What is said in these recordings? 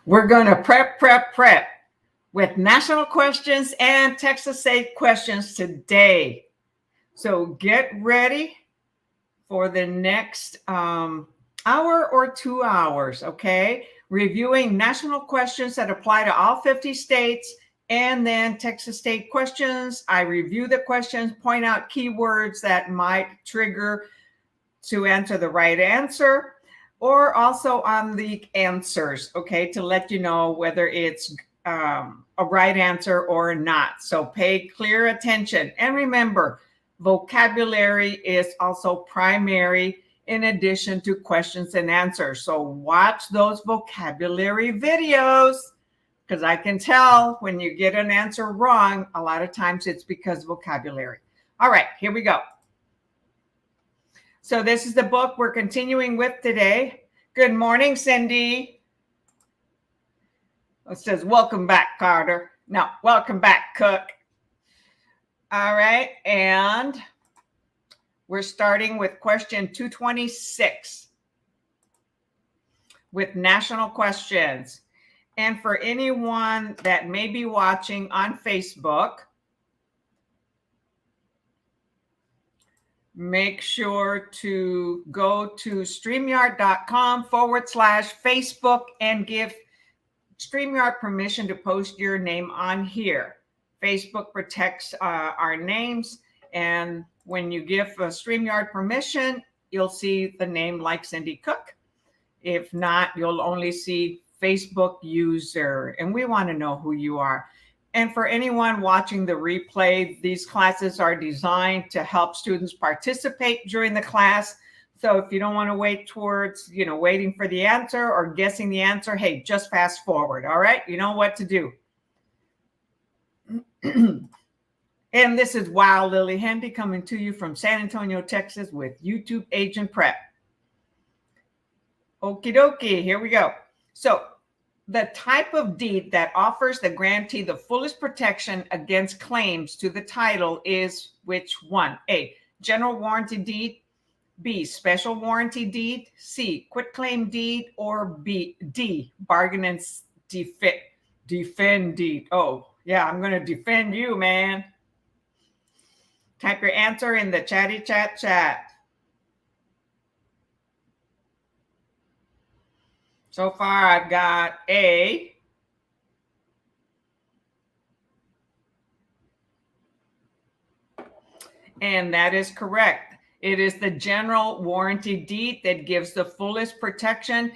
We're going to prep with national questions and Texas state questions today. So get ready for the next hour or 2 hours, okay? Reviewing national questions that apply to all 50 states and then Texas state questions. I review the questions, point out keywords that might trigger to answer the right answer, or also on the answers, okay, to let you know whether it's a right answer or not. So pay clear attention. And remember, vocabulary is also primary in addition to questions and answers. So watch those vocabulary videos, because I can tell when you get an answer wrong, a lot of times it's because vocabulary. All right, here we go. So this is the book we're continuing with today. Good morning, Cindy. It says, welcome back, Carter. No, welcome back, Cook. All right, and we're starting with question 226 with national questions. And for anyone that may be watching on Facebook, make sure to go to StreamYard.com/Facebook and give StreamYard permission to post your name on here. Facebook protects our names, and when you give StreamYard permission, you'll see the name like Cindy Cook. If not, you'll only see Facebook user, and we want to know who you are. And for anyone watching the replay, these classes are designed to help students participate during the class. So if you don't want to wait towards, waiting for the answer or guessing the answer, hey, just fast forward. All right. You know what to do. And this is Wow Lily Hendy coming to you from San Antonio, Texas with YouTube Agent Prep. Okie dokie. Here we go. So the type of deed that offers the grantee the fullest protection against claims to the title is which one? A, general warranty deed. B, special warranty deed. C, quitclaim deed. Or D, bargain and defend deed. Oh, yeah, I'm going to defend you, man. Type your answer in the chatty chat. So far, I've got A. And that is correct. It is the general warranty deed that gives the fullest protection.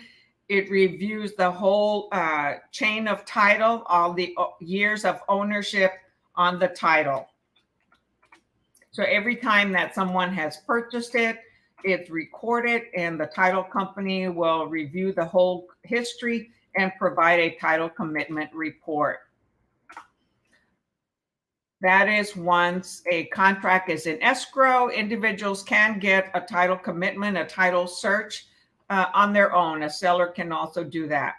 It reviews the whole chain of title, all the years of ownership on the title. So every time that someone has purchased it, it's recorded, and the title company will review the whole history and provide a title commitment report. That is once a contract is in escrow, individuals can get a title commitment, a title search on their own. A seller can also do that.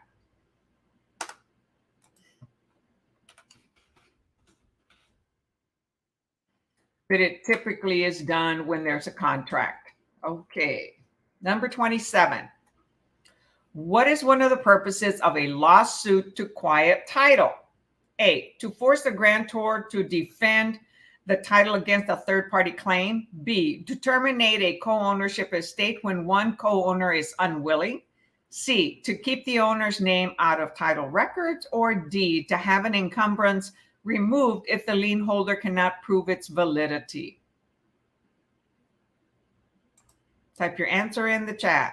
But it typically is done when there's a contract. Okay, number 27. What is one of the purposes of a lawsuit to quiet title? A, to force the grantor to defend the title against a third-party claim. B, to terminate a co-ownership estate when one co-owner is unwilling. C, to keep the owner's name out of title records. Or D, to have an encumbrance removed if the lien holder cannot prove its validity. Type your answer in the chat.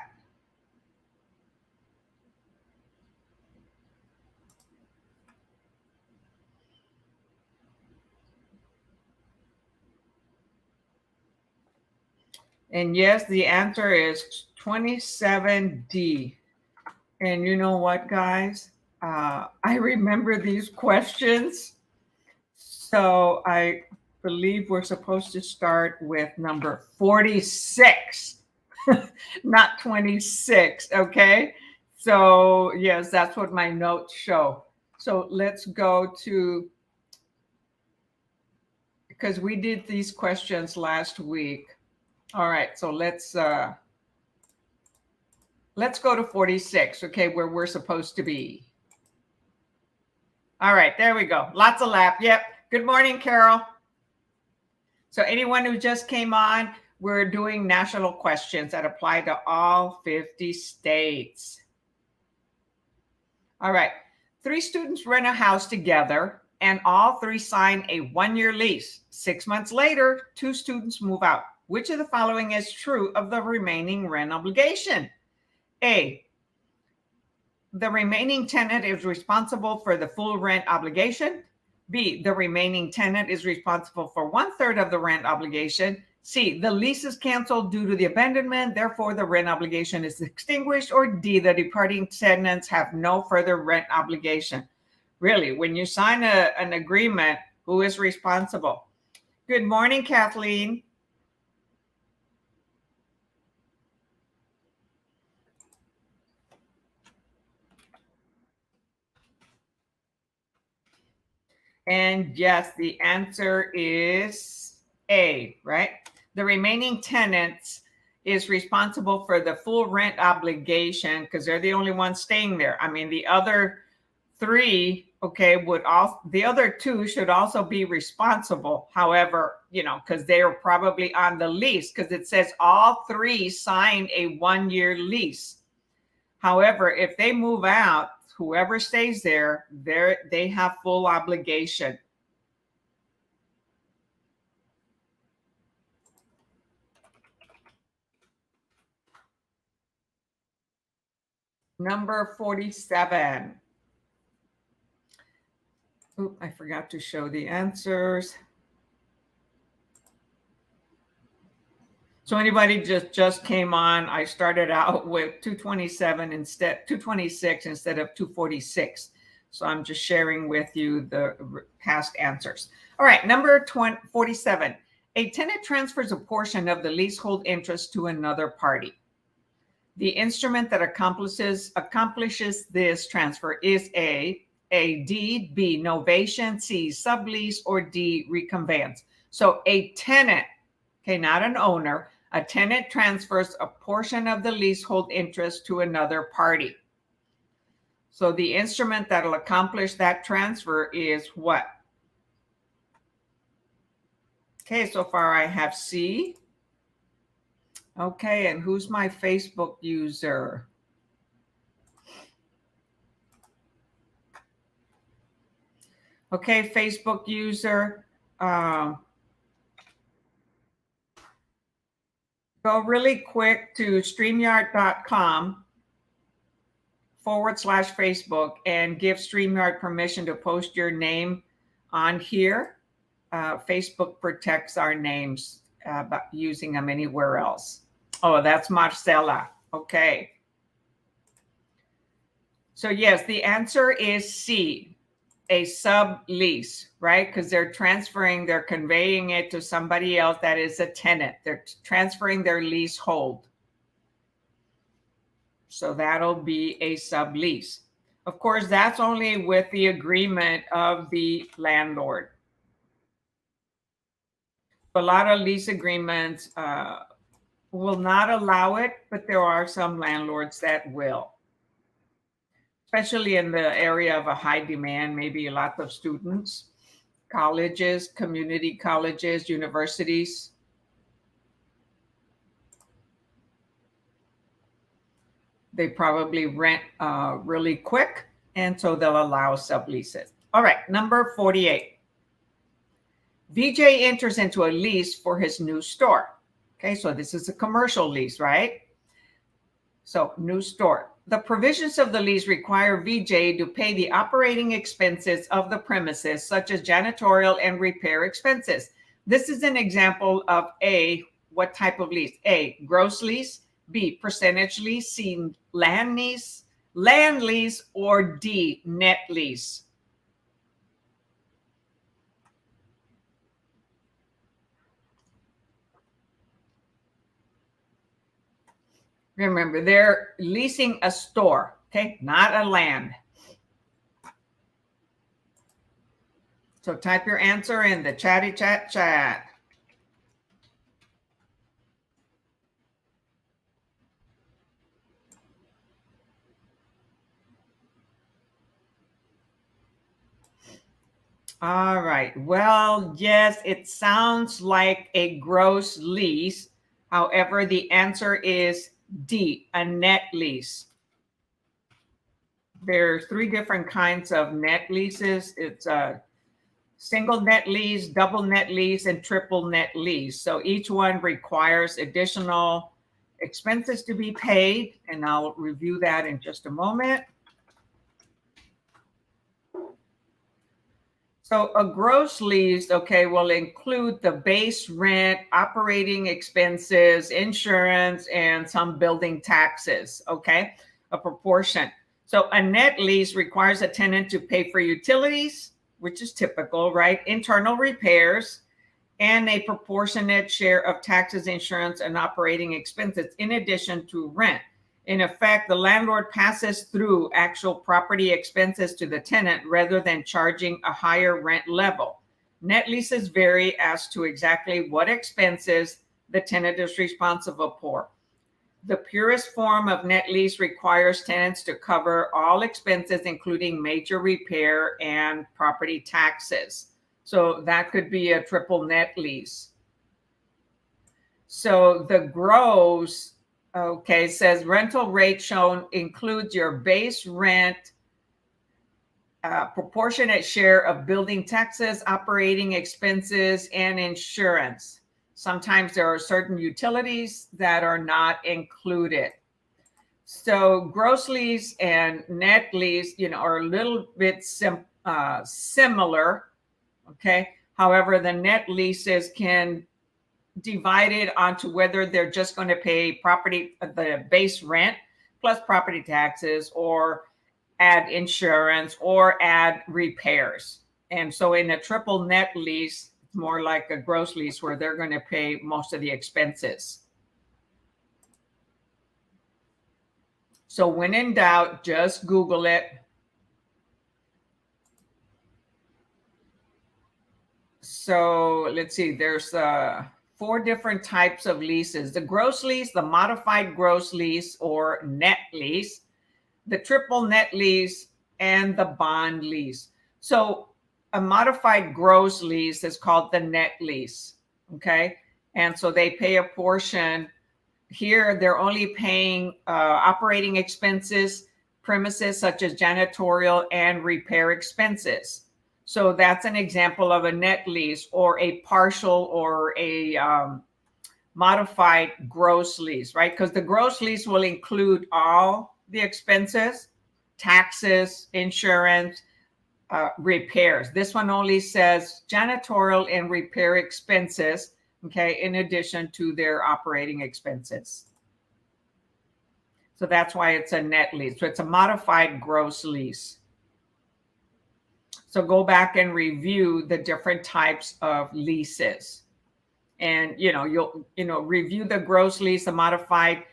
And yes, the answer is 27D. And you know what, guys? I remember these questions. So I believe we're supposed to start with number 46, not 26, okay? So yes, that's what my notes show. So let's go to, because we did these questions last week. All right, so let's go to 46, okay, where we're supposed to be. All right, there we go. Lots of laugh. Yep. Good morning, Carol. So anyone who just came on, we're doing national questions that apply to all 50 states. All right. 3 students rent a house together and all 3 sign a 1-year lease. 6 months later, 2 students move out. Which of the following is true of the remaining rent obligation? A, the remaining tenant is responsible for the full rent obligation. B, the remaining tenant is responsible for 1/3 of the rent obligation. C, the lease is canceled due to the abandonment, therefore the rent obligation is extinguished. Or D, the departing tenants have no further rent obligation. Really, when you sign an agreement, who is responsible? Good morning, Kathleen. And yes, the answer is A, right? The remaining tenants is responsible for the full rent obligation because they're the only ones staying there. I mean, the other 3, okay, the other 2 should also be responsible. However, because they are probably on the lease, because it says all 3 sign a 1-year lease. However, if they move out, whoever stays there, they have full obligation. Number 47. Oop, I forgot to show the answers. So anybody just came on, I started out with 226 instead of 246. So I'm just sharing with you the past answers. All right, number 47. A tenant transfers a portion of the leasehold interest to another party. The instrument that accomplishes this transfer is A, deed, B, novation, C, sublease, or D, reconveyance. So a tenant, okay, not an owner, a tenant transfers a portion of the leasehold interest to another party. So the instrument that'll accomplish that transfer is what? Okay, so far I have C. Okay, and who's my Facebook user? Okay, Facebook user. Go really quick to StreamYard.com/Facebook and give StreamYard permission to post your name on here. Facebook protects our names by using them anywhere else. Oh, that's Marcella. Okay. So yes, the answer is C, a sublease, right? Because they're conveying it to somebody else that is a tenant. They're transferring their leasehold. So that'll be a sublease. Of course, that's only with the agreement of the landlord. A lot of lease agreements will not allow it, but there are some landlords that will. Especially in the area of a high demand, maybe a lot of students, colleges, community colleges, universities. They probably rent really quick, and so they'll allow subleases. All right, number 48. VJ enters into a lease for his new store. Okay, so this is a commercial lease, right? So new store. The provisions of the lease require VJ to pay the operating expenses of the premises, such as janitorial and repair expenses. This is an example of A, what type of lease? A, gross lease, B, percentage lease, C, land lease, or D, net lease. Remember, they're leasing a store, okay, not a land. So type your answer in the chatty chat. All right. Well, yes, it sounds like a gross lease. However, the answer is D, a net lease. There are three different kinds of net leases. It's a single net lease, double net lease, and triple net lease. So each one requires additional expenses to be paid, and I'll review that in just a moment. So a gross lease, okay, will include the base rent, operating expenses, insurance, and some building taxes, okay, a proportion. So a net lease requires a tenant to pay for utilities, which is typical, right? Internal repairs, and a proportionate share of taxes, insurance, and operating expenses in addition to rent. In effect, the landlord passes through actual property expenses to the tenant rather than charging a higher rent level. Net leases vary as to exactly what expenses the tenant is responsible for. The purest form of net lease requires tenants to cover all expenses, including major repair and property taxes. So that could be a triple net lease. So the gross, okay, says rental rate shown includes your base rent, proportionate share of building taxes, operating expenses, and insurance. Sometimes there are certain utilities that are not included. So gross lease and net lease, are a little bit similar. Okay. However, the net leases can divide it onto whether they're just going to pay the base rent plus property taxes, or add insurance, or add repairs. And so in a triple net lease, it's more like a gross lease where they're going to pay most of the expenses. So when in doubt, just Google it. So let's see, there's 4 different types of leases: the gross lease, the modified gross lease or net lease, the triple net lease, and the bond lease. So a modified gross lease is called the net lease. Okay. And so they pay a portion. Here, they're only paying operating expenses, premises such as janitorial and repair expenses. So that's an example of a net lease, or a partial or a modified gross lease, right? Because the gross lease will include all the expenses, taxes, insurance, repairs. This one only says janitorial and repair expenses, okay, in addition to their operating expenses. So that's why it's a net lease. So it's a modified gross lease. So go back and review the different types of leases. And, you'll review the gross lease, the modified,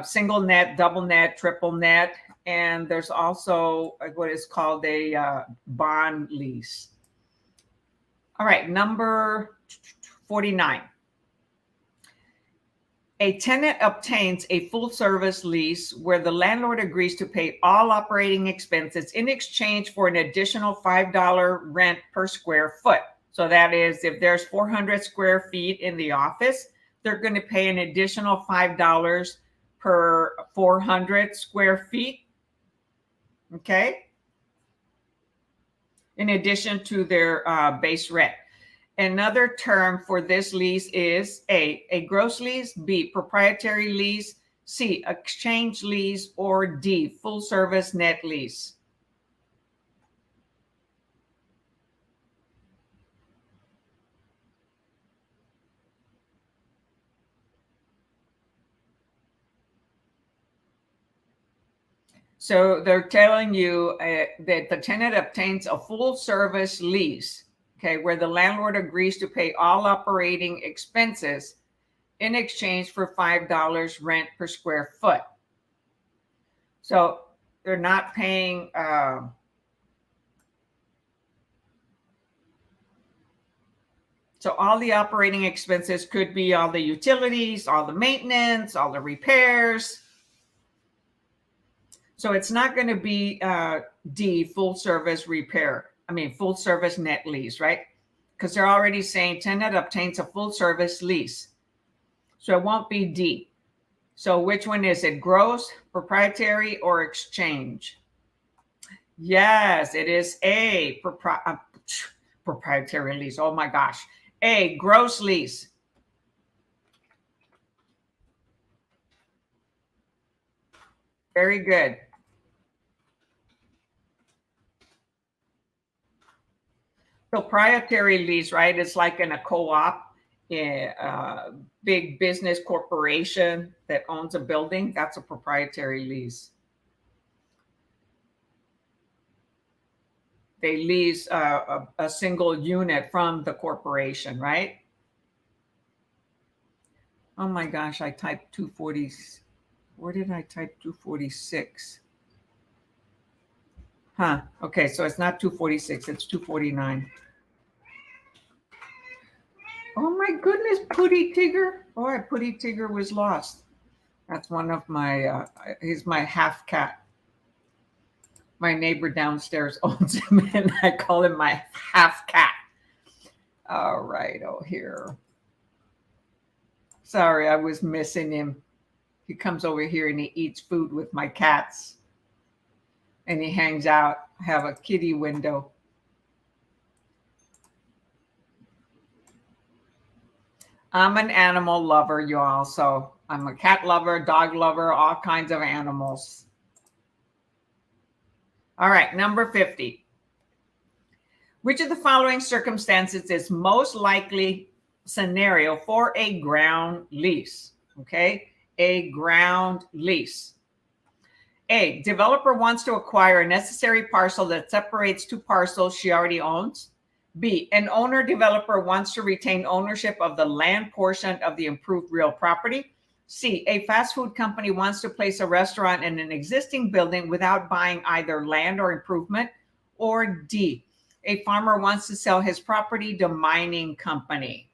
single net, double net, triple net. And there's also what is called a bond lease. All right, number 49. A tenant obtains a full service lease where the landlord agrees to pay all operating expenses in exchange for an additional $5 rent per square foot. So that is, if there's 400 square feet in the office, they're going to pay an additional $5 per 400 square feet. Okay. In addition to their base rent. Another term for this lease is A, gross lease, B, proprietary lease, C, exchange lease, or D, full service net lease. So they're telling you that the tenant obtains a full service lease, okay, where the landlord agrees to pay all operating expenses in exchange for $5 rent per square foot. So they're not paying so all the operating expenses could be all the utilities, all the maintenance, all the repairs. So it's not going to be D, full service repair. full service net lease, right? Because they're already saying tenant obtains a full service lease. So it won't be D. So which one is it? Gross, proprietary, or exchange? Yes, it is A, proprietary lease. Oh my gosh. A, gross lease. Very good. Proprietary lease, right? It's like in a co-op, a big business corporation that owns a building. That's a proprietary lease. They lease a single unit from the corporation, right? Oh my gosh, I typed 240. Where did I type 246? Huh. Okay, so it's not 246, it's 249. Oh my goodness, Putty Tigger. Oh, Putty Tigger was lost. That's one of my, he's my half cat. My neighbor downstairs owns him and I call him my half cat. All right, oh here. Sorry, I was missing him. He comes over here and he eats food with my cats. And he hangs out. I have a kitty window. I'm an animal lover, y'all. So I'm a cat lover, dog lover, all kinds of animals. All right, number 50. Which of the following circumstances is most likely scenario for a ground lease? Okay, a ground lease. A, developer wants to acquire a necessary parcel that separates two parcels she already owns. B, an owner developer wants to retain ownership of the land portion of the improved real property. C, a fast food company wants to place a restaurant in an existing building without buying either land or improvement. Or D, a farmer wants to sell his property to mining company.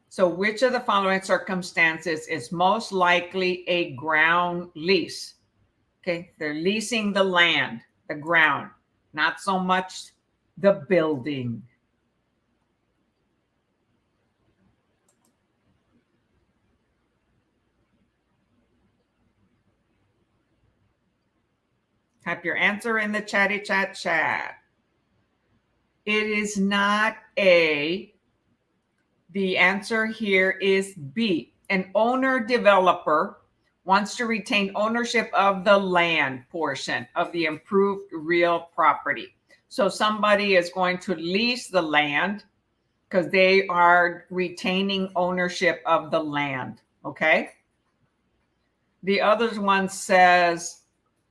So which of the following circumstances is most likely a ground lease? Okay, they're leasing the land, the ground, not so much the building. Type your answer in the chatty chat. It is not A. The answer here is B. An owner developer wants to retain ownership of the land portion of the improved real property. So somebody is going to lease the land because they are retaining ownership of the land. Okay. The other one says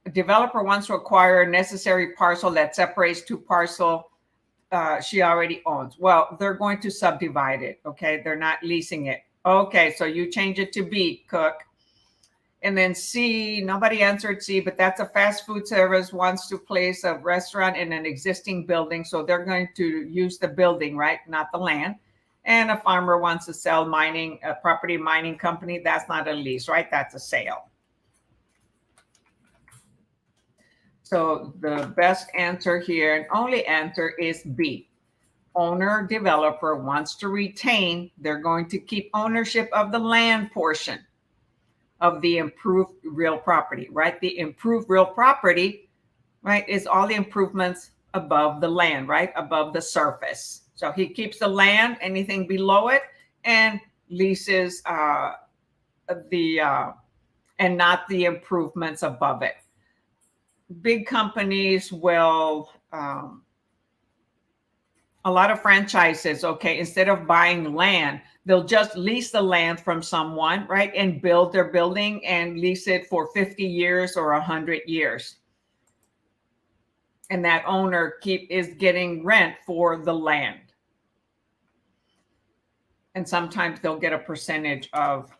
a developer wants to acquire a necessary parcel that separates two parcels she already owns. Well, they're going to subdivide it. Okay. They're not leasing it. Okay. So you change it to B, Cook. And then C, nobody answered C, but that's a fast food service wants to place a restaurant in an existing building. So they're going to use the building, right? Not the land. And a farmer wants to sell mining, a property mining company. That's not a lease, right? That's a sale. So the best answer here and only answer is B. Owner developer wants to retain, they're going to keep ownership of the land portion of the improved real property, right? The improved real property, right, is all the improvements above the land, right? Above the surface. So he keeps the land, anything below it, and leases and not the improvements above it. Big companies will, a lot of franchises, okay, instead of buying land, they'll just lease the land from someone, right? And build their building and lease it for 50 years or 100 years. And that owner is getting rent for the land. And sometimes they'll get a percentage of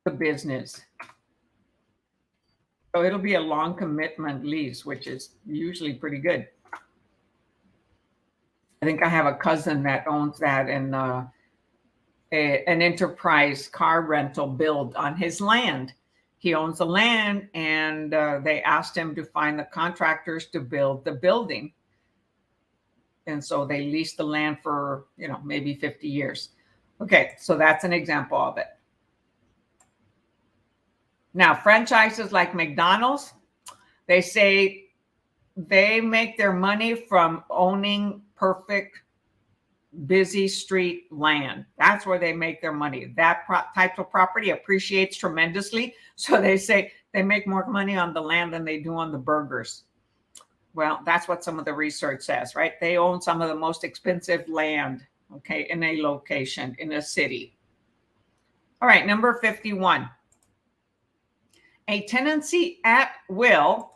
the business. So it'll be a long commitment lease, which is usually pretty good. I think I have a cousin that owns that, and an enterprise car rental build on his land. He owns the land, and they asked him to find the contractors to build the building. And so they leased the land for, maybe 50 years. Okay, so that's an example of it. Now, franchises like McDonald's, they say they make their money from owning perfect, busy street land. That's where they make their money. That type of property appreciates tremendously. So they say they make more money on the land than they do on the burgers. Well, that's what some of the research says, right? They own some of the most expensive land, okay, in a location, in a city. All right, number 51. A tenancy at will,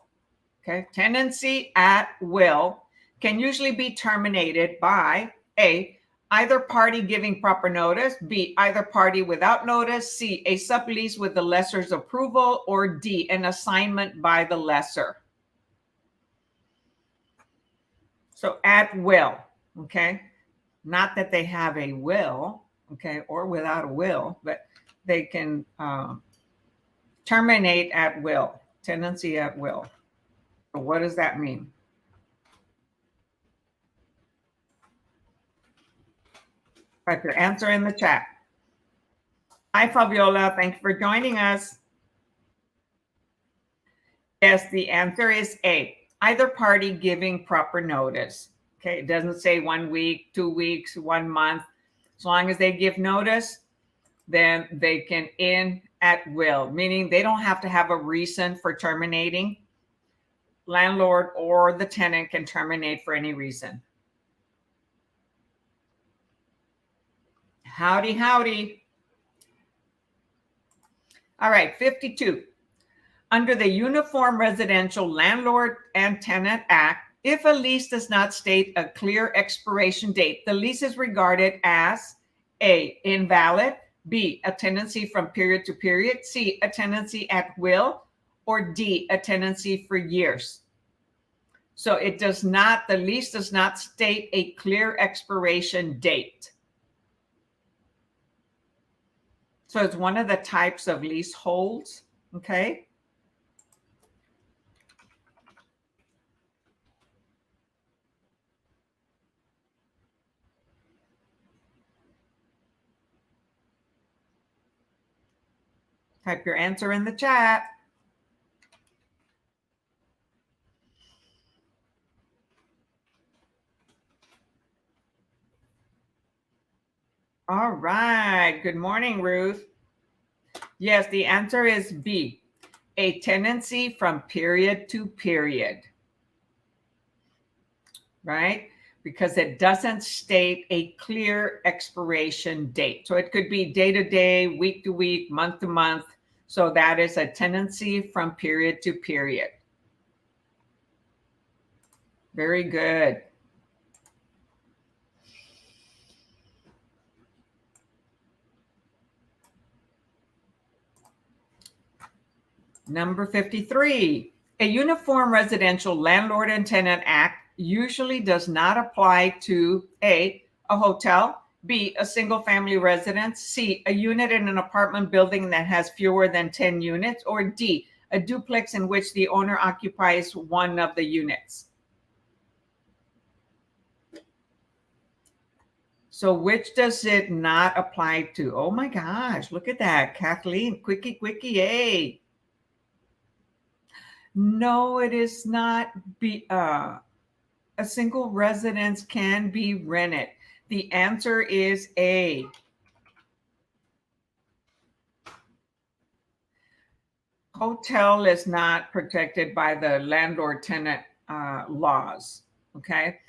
okay, tenancy at will can usually be terminated by A, either party giving proper notice, B, either party without notice, C, a sublease with the lessor's approval, or D, an assignment by the lessor. So at will, okay, not that they have a will, okay, or without a will, but they can terminate at will, tenancy at will. So what does that mean? Type your answer in the chat. Hi, Fabiola. Thank you for joining us. Yes, the answer is A, either party giving proper notice. Okay, it doesn't say 1 week, 2 weeks, 1 month. As long as they give notice, then they can end at will, meaning they don't have to have a reason for terminating. Landlord or the tenant can terminate for any reason. Howdy, howdy. All right, 52. Under the Uniform Residential Landlord and Tenant Act, if a lease does not state a clear expiration date, the lease is regarded as A, invalid, B, a tenancy from period to period, C, a tenancy at will, or D, a tenancy for years. So it does not, the lease does not state a clear expiration date. So it's one of the types of leaseholds, okay? Type your answer in the chat. All right. Good morning, Ruth. Yes, the answer is B, a tenancy from period to period. Right? Because it doesn't state a clear expiration date. So it could be day to day, week to week, month to month. So that is a tenancy from period to period. Very good. Number 53, a Uniform Residential Landlord and Tenant Act usually does not apply to A, a hotel, B, a single family residence, C, a unit in an apartment building that has fewer than 10 units, or D, a duplex in which the owner occupies one of the units. So which does it not apply to? Oh my gosh, look at that. Kathleen, quickie, yay. No, it is not. A single residence can be rented. The answer is A. Hotel is not protected by the landlord-tenant laws, okay?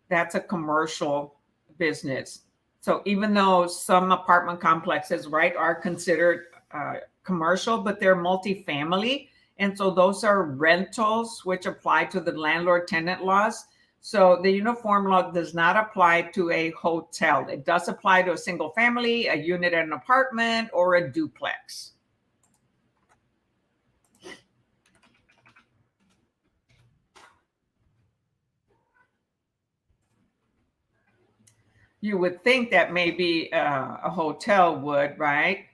That's a commercial business. So even though some apartment complexes, right, are considered commercial, but they're multifamily, and so those are rentals which apply to the landlord-tenant laws. So the uniform law does not apply to a hotel. It does apply to a single family, a unit in an apartment, or a duplex. You would think that maybe a hotel would, right?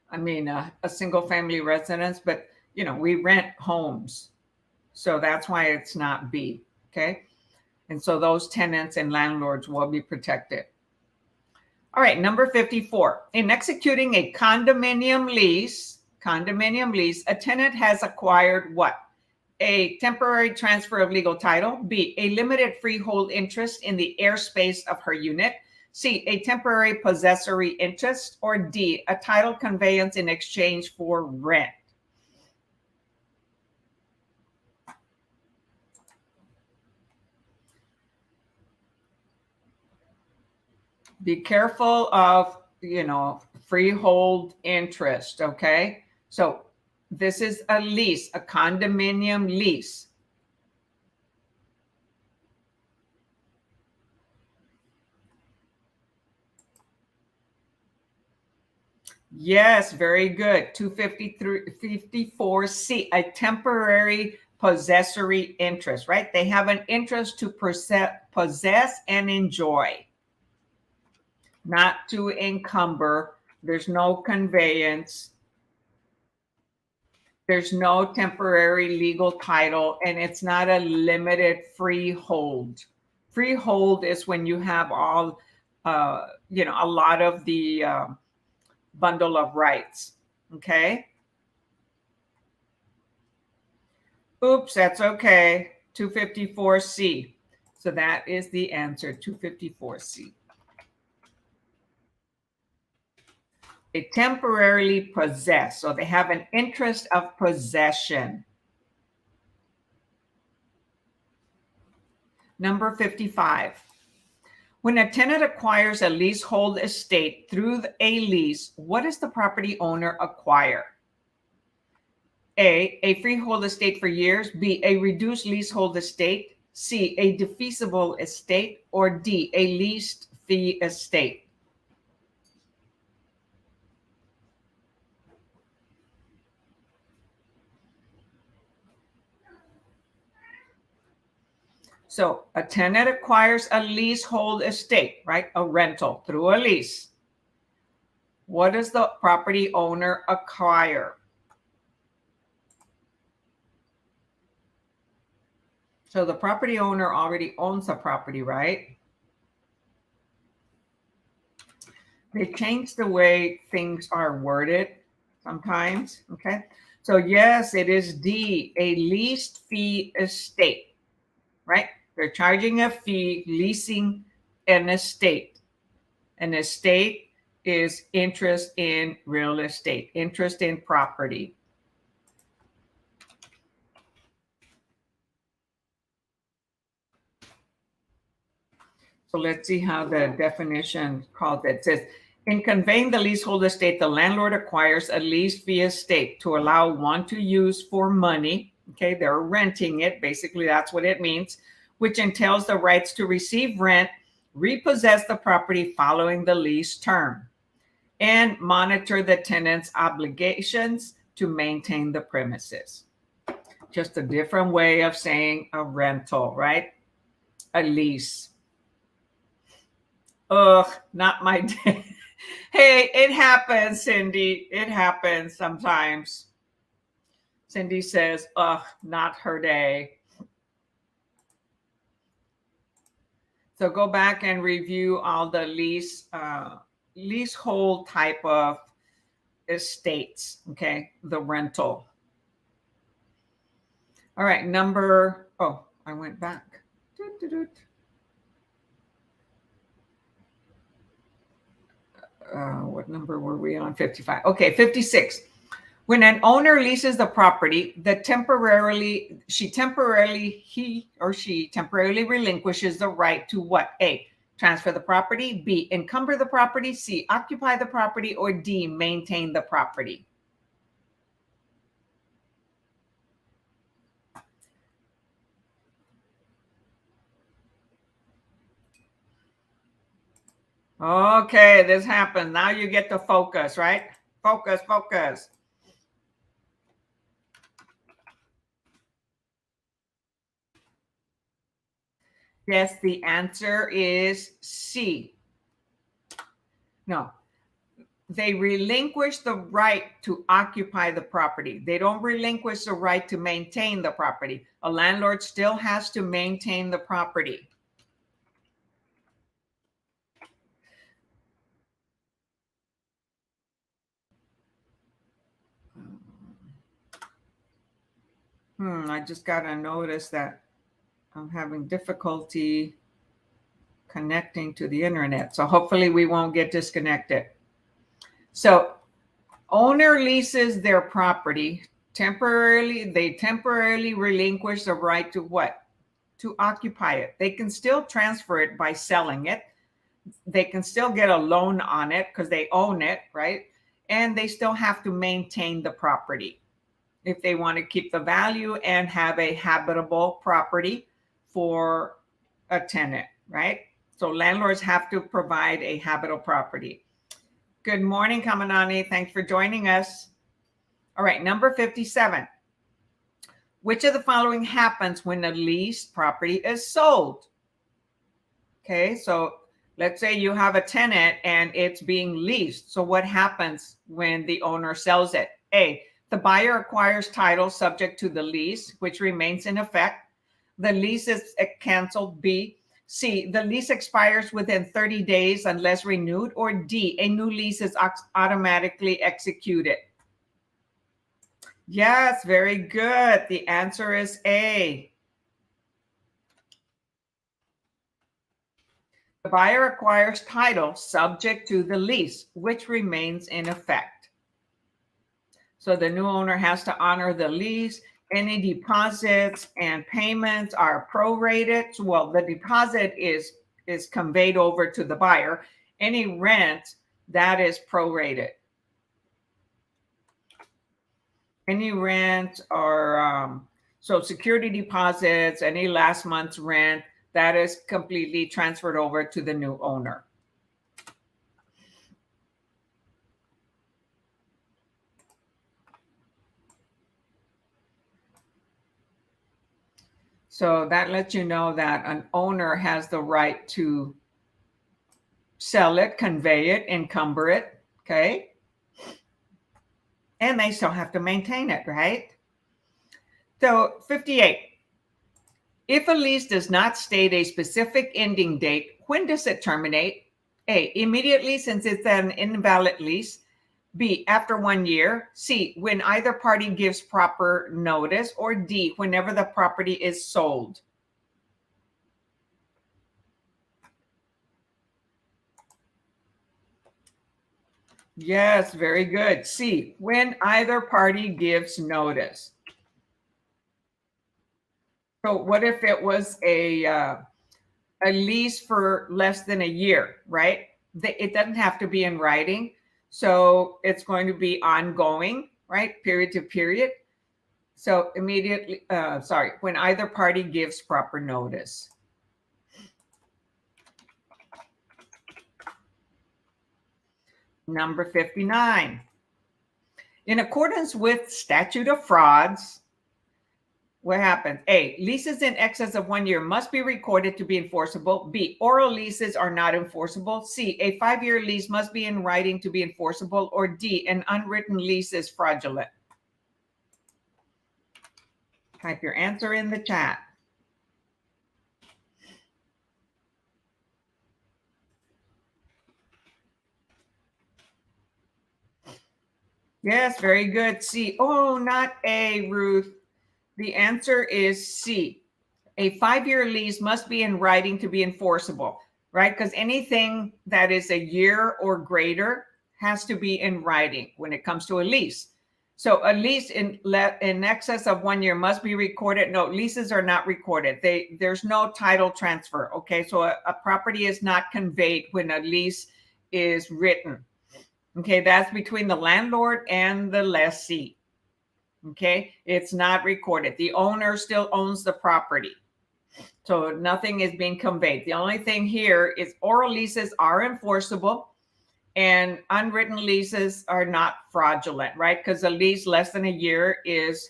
I mean, a single family residence, but we rent homes. So that's why it's not B. Okay. And so those tenants and landlords will be protected. All right, number 54. In executing a condominium lease, a tenant has acquired what? A temporary transfer of legal title. B, a limited freehold interest in the airspace of her unit. C, a temporary possessory interest. Or D, a title conveyance in exchange for rent. Be careful of, freehold interest, okay? So this is a lease, a condominium lease. Yes, very good. 254C, a temporary possessory interest, right? They have an interest to possess and enjoy, not to encumber. There's no conveyance. There's no temporary legal title, and it's not a limited freehold. Freehold is when you have all, a lot of the bundle of rights. Okay. Oops, that's okay. 254C. So that is the answer, 254C. They temporarily possess, so they have an interest of possession. Number 55. When a tenant acquires a leasehold estate through a lease, what does the property owner acquire? A freehold estate for years. B, a reduced leasehold estate. C, a defeasible estate. Or D, a leased fee estate. So a tenant acquires a leasehold estate, right? A rental through a lease. What does the property owner acquire? So the property owner already owns the property, right? They change the way things are worded sometimes, okay? So yes, it is D, a leased fee estate, right? They're charging a fee leasing an estate. An estate is interest in real estate, interest in property. So let's see how the definition calls it. It says, in conveying the leasehold estate, the landlord acquires a lease fee estate to allow one to use for money. Okay, they're renting it. Basically, that's what it means, which entails the rights to receive rent, repossess the property following the lease term, and monitor the tenant's obligations to maintain the premises. Just a different way of saying a rental, right? A lease. Ugh, not my day. Hey, it happens, Cindy. It happens sometimes. Cindy says, ugh, not her day. So go back and review all the leasehold type of estates, okay? The rental. All right, I went back. What number were we on? 55. Okay, 56. When an owner leases the property, he or she temporarily relinquishes the right to what? A, transfer the property. B, encumber the property. C, occupy the property. Or D, maintain the property. Okay, this happened. Now you get to focus, right? Focus, focus. Yes, the answer is C. No, they relinquish the right to occupy the property. They don't relinquish the right to maintain the property. A landlord still has to maintain the property. I just got a notice that I'm having difficulty connecting to the internet. So hopefully we won't get disconnected. So owner leases their property temporarily. They temporarily relinquish the right to what? To occupy it. They can still transfer it by selling it. They can still get a loan on it because they own it, right? And they still have to maintain the property if they want to keep the value and have a habitable property for a tenant, right? So landlords have to provide a habitable property. Good morning, Kamanani. Thanks for joining us. All right, number 57. Which of the following happens when a leased property is sold? Okay, so let's say you have a tenant and it's being leased. So what happens when the owner sells it? A, the buyer acquires title subject to the lease, which remains in effect. The lease is canceled. B, C, the lease expires within 30 days unless renewed. Or D, a new lease is automatically executed. Yes, very good. The answer is A. The buyer acquires title subject to the lease, which remains in effect. So the new owner has to honor the lease. Any deposits and payments are prorated. Well, the deposit is conveyed over to the buyer. Any rent, that is prorated. Any rent or so security deposits, any last month's rent, that is completely transferred over to the new owner. So that lets you know that an owner has the right to sell it, convey it, encumber it, okay? And they still have to maintain it, right? So 58. If a lease does not state a specific ending date, when does it terminate? A, immediately since it's an invalid lease. B, after 1 year. C, when either party gives proper notice. Or D, whenever the property is sold. Yes, very good. C, when either party gives notice. So what if it was a lease for less than a year, right? It doesn't have to be in writing. So it's going to be ongoing, right? Period to period. So immediately, when either party gives proper notice. Number 59. In accordance with statute of frauds, what happens? A, leases in excess of 1 year must be recorded to be enforceable. B, oral leases are not enforceable. C, a 5-year lease must be in writing to be enforceable. Or D, an unwritten lease is fraudulent. Type your answer in the chat. Yes, very good. C. Oh, not A, Ruth. The answer is C. A 5-year lease must be in writing to be enforceable, right? Because anything that is a year or greater has to be in writing when it comes to a lease. So a lease in excess of 1 year must be recorded. No, leases are not recorded. There's no title transfer. Okay, so a property is not conveyed when a lease is written. Okay, that's between the landlord and the lessee. Okay, it's not recorded. The owner still owns the property. So nothing is being conveyed. The only thing here is oral leases are enforceable and unwritten leases are not fraudulent, right? Because a lease less than a year is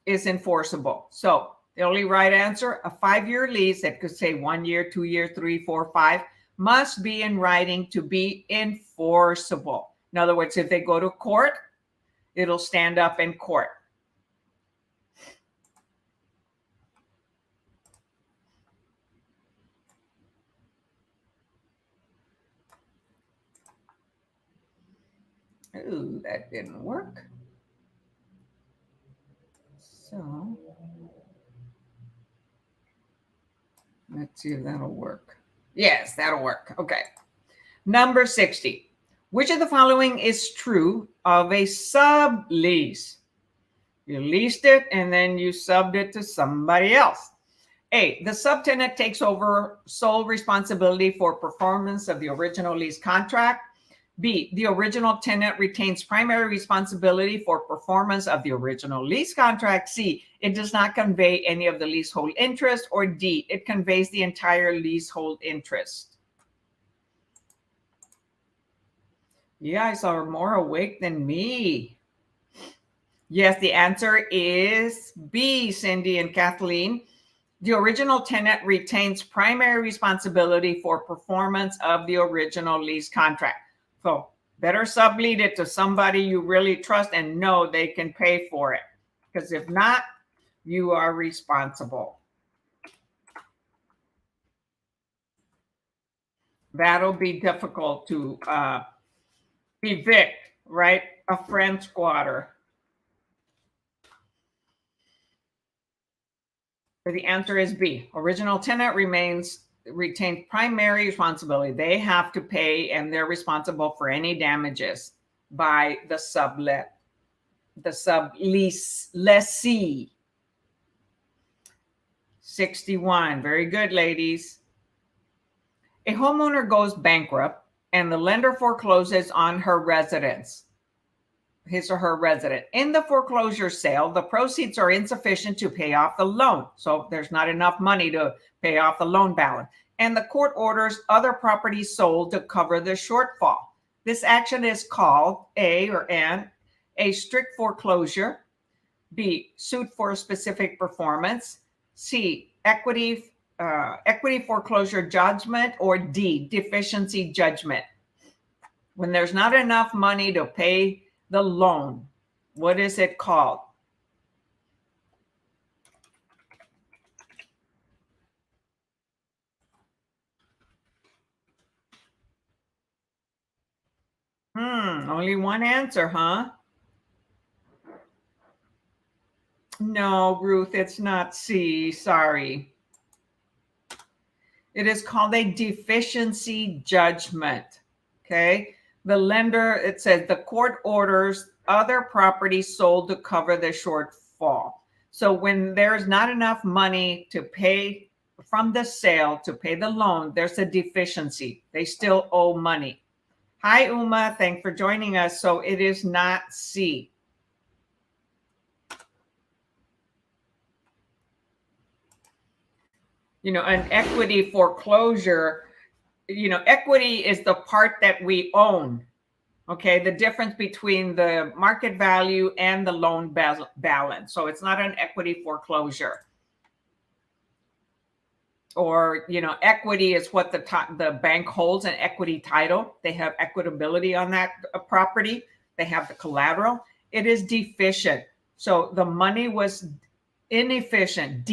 enforceable. So The only right answer, a 5-year lease that could say 1 year, 2 years, 3, 4, 5, must be in writing to be enforceable. In other words, if they go to court, it'll stand up in court. Ooh, that didn't work. So let's see if that'll work. Yes, that'll work. Okay. Number 60. Which of the following is true of a sublease? You leased it and then you subbed it to somebody else. A, the subtenant takes over sole responsibility for performance of the original lease contract. B, the original tenant retains primary responsibility for performance of the original lease contract. C, it does not convey any of the leasehold interest. Or D, it conveys the entire leasehold interest. You guys are more awake than me. Yes, the answer is B, Cindy and Kathleen. The original tenant retains primary responsibility for performance of the original lease contract. So better sublease it to somebody you really trust and know they can pay for it. Because if not, you are responsible. That'll be difficult to evict, right? A friend squatter. The answer is B. Original tenant retains primary responsibility. They have to pay and they're responsible for any damages by the sublease. 61. Very good, ladies. A homeowner goes bankrupt and the lender forecloses on her residence. His or her resident. In the foreclosure sale, the proceeds are insufficient to pay off the loan. So there's not enough money to pay off the loan balance. And the court orders other properties sold to cover the shortfall. This action is called a strict foreclosure. B, suit for a specific performance. C, equity foreclosure judgment. Or D, deficiency judgment. When there's not enough money to pay the loan, what is it called? Only one answer, huh? No, Ruth, it's not C. Sorry. It is called a deficiency judgment. Okay. The lender, it says the court orders other properties sold to cover the shortfall. So when there's not enough money to pay from the sale to pay the loan, there's a deficiency. They still owe money. Hi, Uma. Thanks for joining us. So it is not C. An equity foreclosure, equity is the part that we own. Okay, the difference between the market value and the loan balance. So it's not an equity foreclosure. Or, equity is what the bank holds, an equity title. They have equitability on that property. They have the collateral. It is deficient. So the money was deficient,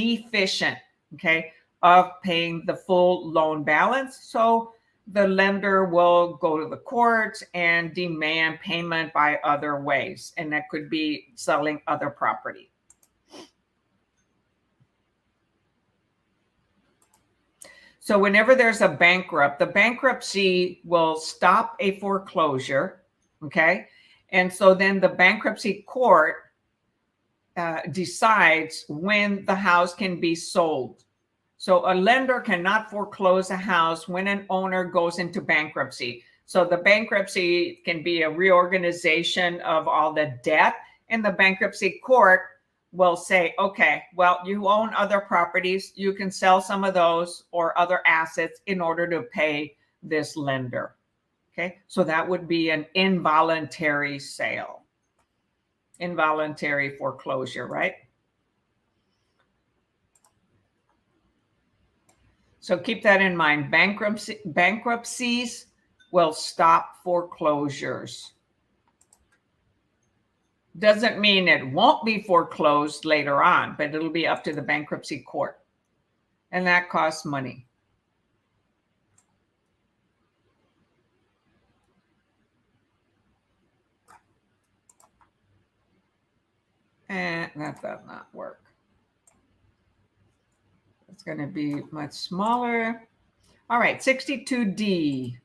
okay, of paying the full loan balance. So the lender will go to the courts and demand payment by other ways. And that could be selling other property. So whenever there's a bankrupt, the bankruptcy will stop a foreclosure, okay? And so then the bankruptcy court decides when the house can be sold. So a lender cannot foreclose a house when an owner goes into bankruptcy. So the bankruptcy can be a reorganization of all the debt, and the bankruptcy court will say, okay, well, you own other properties. You can sell some of those or other assets in order to pay this lender. Okay, so that would be an involuntary sale, involuntary foreclosure, right? So keep that in mind. Bankruptcies will stop foreclosures. Doesn't mean it won't be foreclosed later on, but it'll be up to the bankruptcy court. And that costs money. And that does not work. It's going to be much smaller. All right, 62D.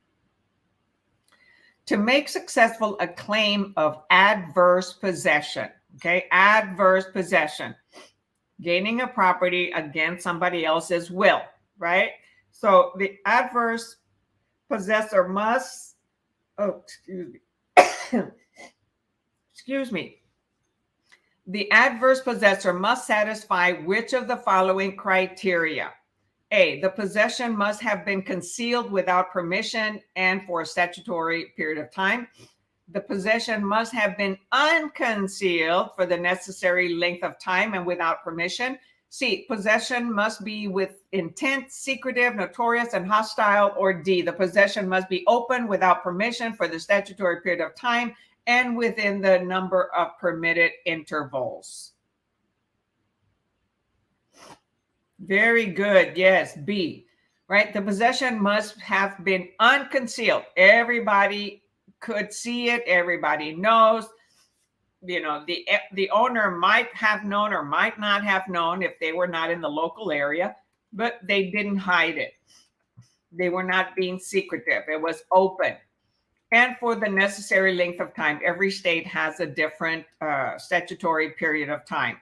To make successful a claim of adverse possession, okay, adverse possession, gaining a property against somebody else's will, right? So the adverse possessor must, excuse me. The adverse possessor must satisfy which of the following criteria? A, the possession must have been concealed without permission and for a statutory period of time. The possession must have been unconcealed for the necessary length of time and without permission. C, possession must be with intent, secretive, notorious, and hostile. Or D, the possession must be open without permission for the statutory period of time and within the number of permitted intervals. Very good. Yes, B, right? The possession must have been unconcealed. Everybody could see it. Everybody knows. You know, the owner might have known or might not have known if they were not in the local area, but they didn't hide it. They were not being secretive. It was open. And for the necessary length of time, every state has a different statutory period of time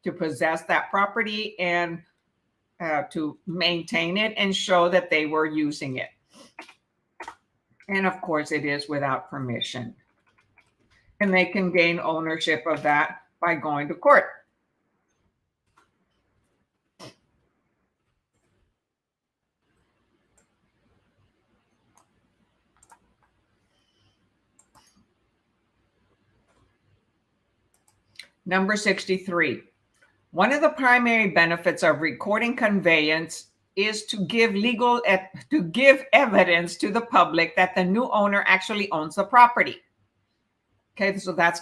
to possess that property and to maintain it and show that they were using it. And of course, it is without permission. And they can gain ownership of that by going to court. Number 63. One of the primary benefits of recording conveyance is to give evidence to the public that the new owner actually owns the property. Okay, so that's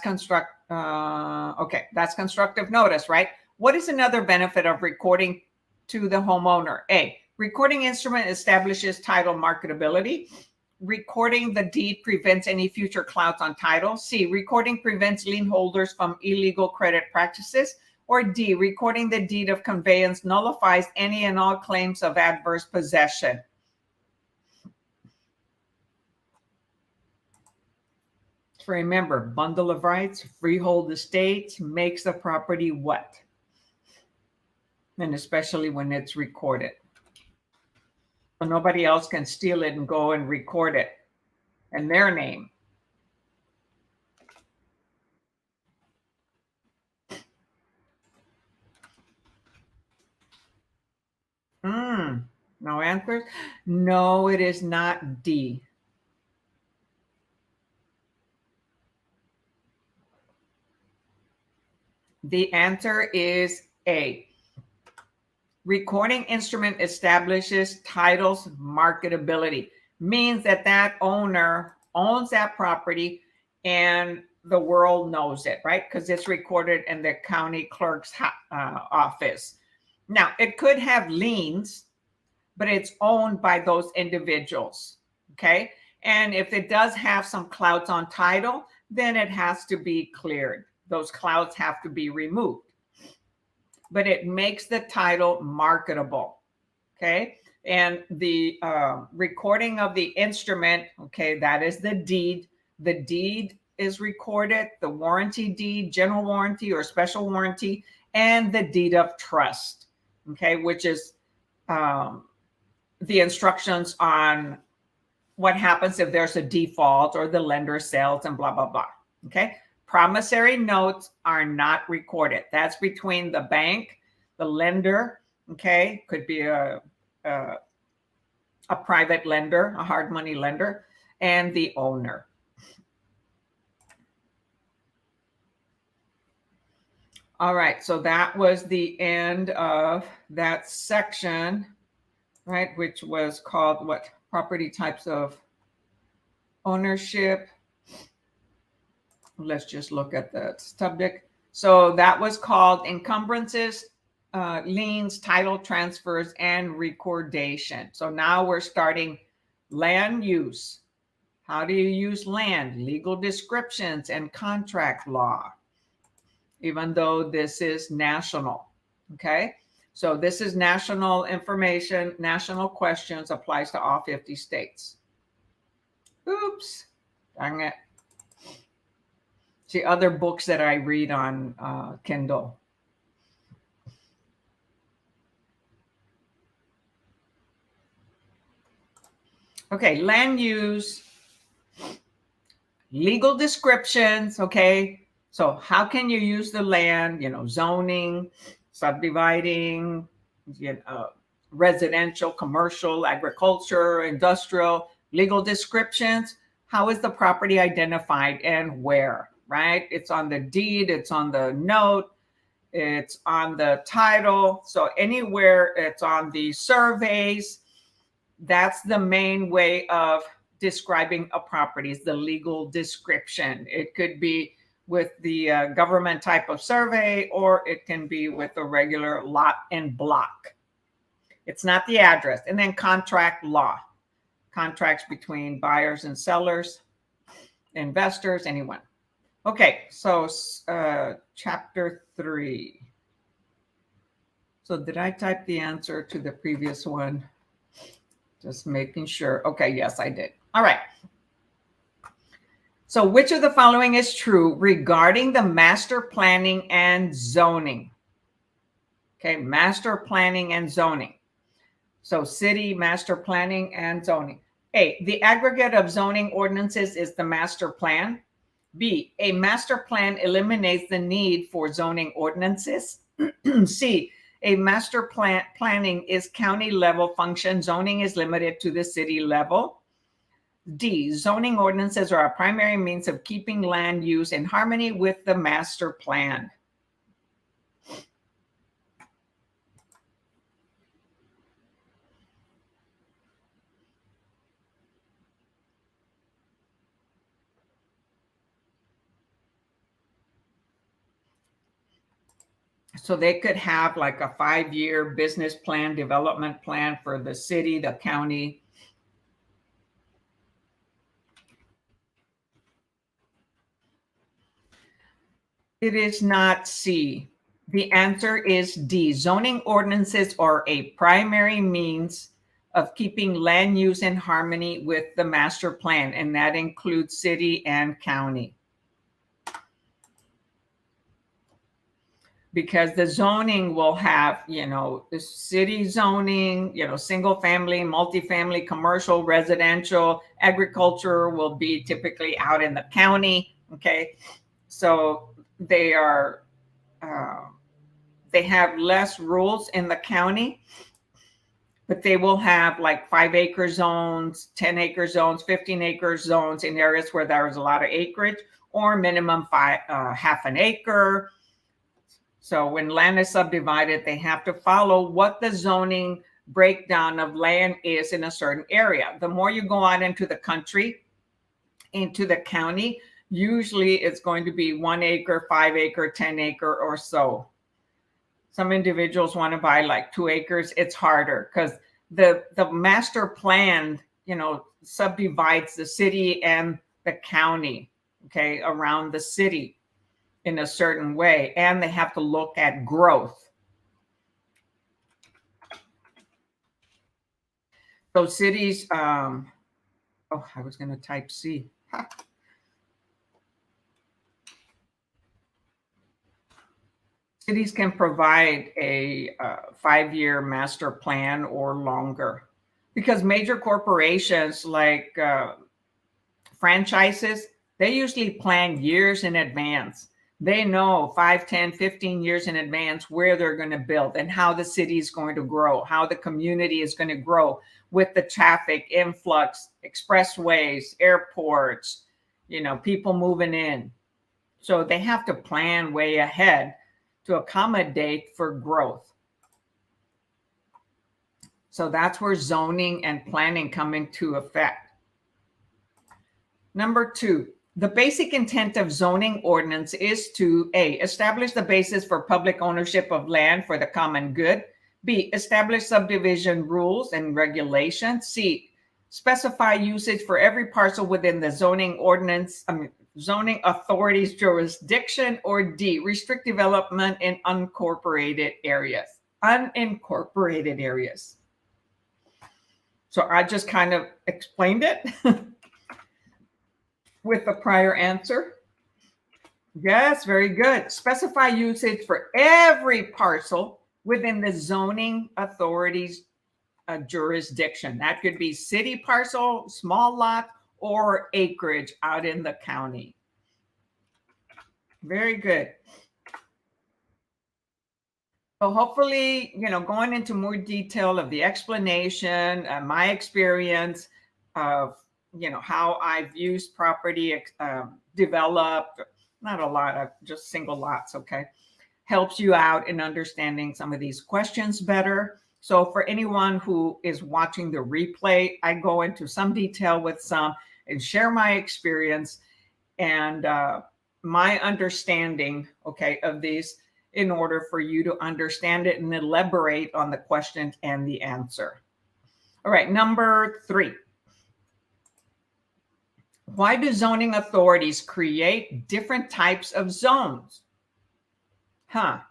that's constructive notice, right? What is another benefit of recording to the homeowner? A, recording instrument establishes title marketability. Recording the deed prevents any future clouts on title. C, recording prevents lien holders from illegal credit practices. Or D, recording the deed of conveyance nullifies any and all claims of adverse possession. So remember, bundle of rights, freehold estates makes the property what? And especially when it's recorded. So nobody else can steal it and go and record it in their name. No answers? No, it is not D. The answer is A. Recording instrument establishes title's marketability, means that that owner owns that property and the world knows it, right? Because it's recorded in the county clerk's office. Now, it could have liens, but it's owned by those individuals, okay? And if it does have some clouts on title, then it has to be cleared. Those clouts have to be removed. But it makes the title marketable, okay? And the recording of the instrument, okay, that is the deed. The deed is recorded, the warranty deed, general warranty or special warranty, and the deed of trust, okay, which is the instructions on what happens if there's a default or the lender sells and blah, blah, blah, okay? Promissory notes are not recorded. That's between the bank, the lender, okay? Could be a private lender, a hard money lender, and the owner. All right, so that was the end of that section right? Which was called what? Property types of ownership. Let's just look at the subject. So that was called encumbrances, liens, title transfers, and recordation. So now we're starting land use. How do you use land? Legal descriptions and contract law, even though this is national. Okay. So this is national information, national questions, applies to all 50 states. Oops, dang it. See, other books that I read on Kindle. Okay, land use, legal descriptions. Okay, so how can you use the land? Zoning, subdividing, residential, commercial, agriculture, industrial, legal descriptions. How is the property identified and where? Right? It's on the deed, it's on the note, it's on the title. So anywhere it's on the surveys, that's the main way of describing a property, is the legal description. It could be with the government type of survey, or it can be with a regular lot and block. It's not the address. And then contract law, contracts between buyers and sellers, investors, anyone. Okay, so chapter 3. So did I type the answer to the previous one? Just making sure. Okay, yes, I did. All right. So which of the following is true regarding the master planning and zoning? Okay, master planning and zoning. So city master planning and zoning. A, the aggregate of zoning ordinances is the master plan. B, a master plan eliminates the need for zoning ordinances. C, a master planning is county level function. Zoning is limited to the city level. D, zoning ordinances are a primary means of keeping land use in harmony with the master plan. So they could have like a 5-year business plan, development plan for the city, the county. It is not C. The answer is D. Zoning ordinances are a primary means of keeping land use in harmony with the master plan, and that includes city and county. Because the zoning will have, the city zoning, single family, multifamily, commercial, residential, agriculture will be typically out in the county. Okay. So they are, they have less rules in the county, but they will have like 5-acre zones, 10-acre zones, 15-acre zones in areas where there is a lot of acreage, or minimum half an acre. So when land is subdivided, they have to follow what the zoning breakdown of land is in a certain area. The more you go out into the country, into the county, usually it's going to be 1 acre, 5 acre, 10 acre or so. Some individuals want to buy like 2 acres. It's harder because the master plan, subdivides the city and the county, okay, around the city in a certain way, and they have to look at growth. So cities, I was going to type C. Cities can provide a 5-year master plan or longer, because major corporations like franchises, they usually plan years in advance. They know 5, 10, 15 years in advance where they're going to build and how the city is going to grow, how the community is going to grow with the traffic influx, expressways, airports, people moving in. So they have to plan way ahead to accommodate for growth. So that's where zoning and planning come into effect. Number 2, the basic intent of zoning ordinance is to A, establish the basis for public ownership of land for the common good. B, establish subdivision rules and regulations. C, specify usage for every parcel within the zoning authority's jurisdiction. Or D, restrict development in unincorporated areas. So I just kind of explained it with the prior answer. Yes, very good. Specify usage for every parcel within the zoning authority's jurisdiction. That could be city parcel, small lot, or acreage out in the county. Very good. So hopefully, going into more detail of the explanation, my experience of, how I've used property developed, not a lot of just single lots, okay, helps you out in understanding some of these questions better. So for anyone who is watching the replay, I go into some detail with some and share my experience and my understanding, okay, of these in order for you to understand it and elaborate on the question and the answer. All right, number 3. Why do zoning authorities create different types of zones? Well,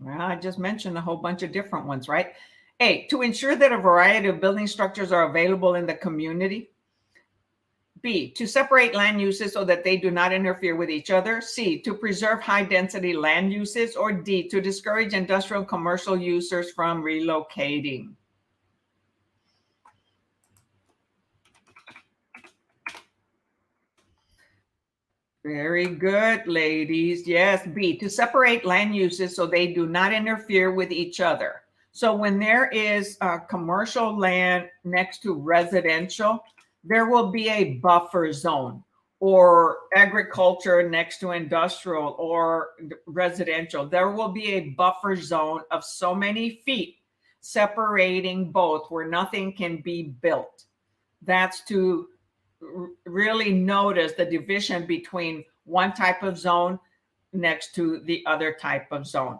I just mentioned a whole bunch of different ones, right? A, to ensure that a variety of building structures are available in the community. B, to separate land uses so that they do not interfere with each other. C, to preserve high density land uses. Or D, to discourage industrial and commercial users from relocating. Very good, ladies. Yes, B, to separate land uses so they do not interfere with each other. So when there is commercial land next to residential, there will be a buffer zone, or agriculture next to industrial or residential. There will be a buffer zone of so many feet separating both where nothing can be built. That's to really notice the division between one type of zone next to the other type of zone.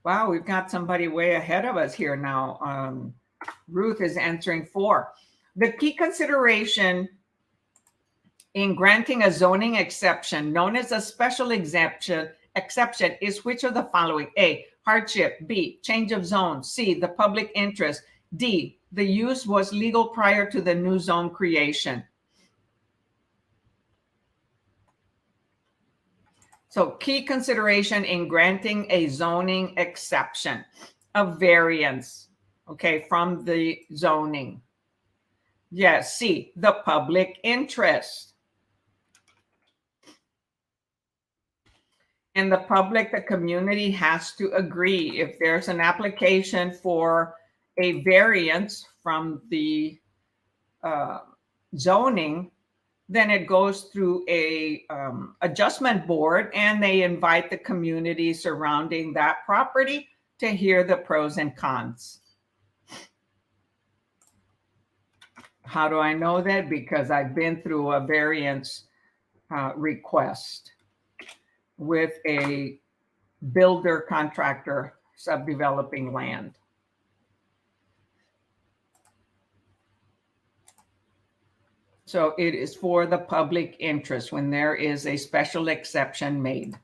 Wow, we've got somebody way ahead of us here now. Ruth is answering 4. The key consideration in granting a zoning exception known as a special exception is which of the following? A, hardship. B, change of zone. C, the public interest. D, the use was legal prior to the new zone creation. So key consideration in granting a zoning exception, a variance, okay, from the zoning. Yes, C, the public interest. And the public, the community has to agree. If there's an application for a variance from the zoning, then it goes through a adjustment board, and they invite the community surrounding that property to hear the pros and cons. How do I know that? Because I've been through a variance request with a builder contractor subdeveloping land. So it is for the public interest when there is a special exception made.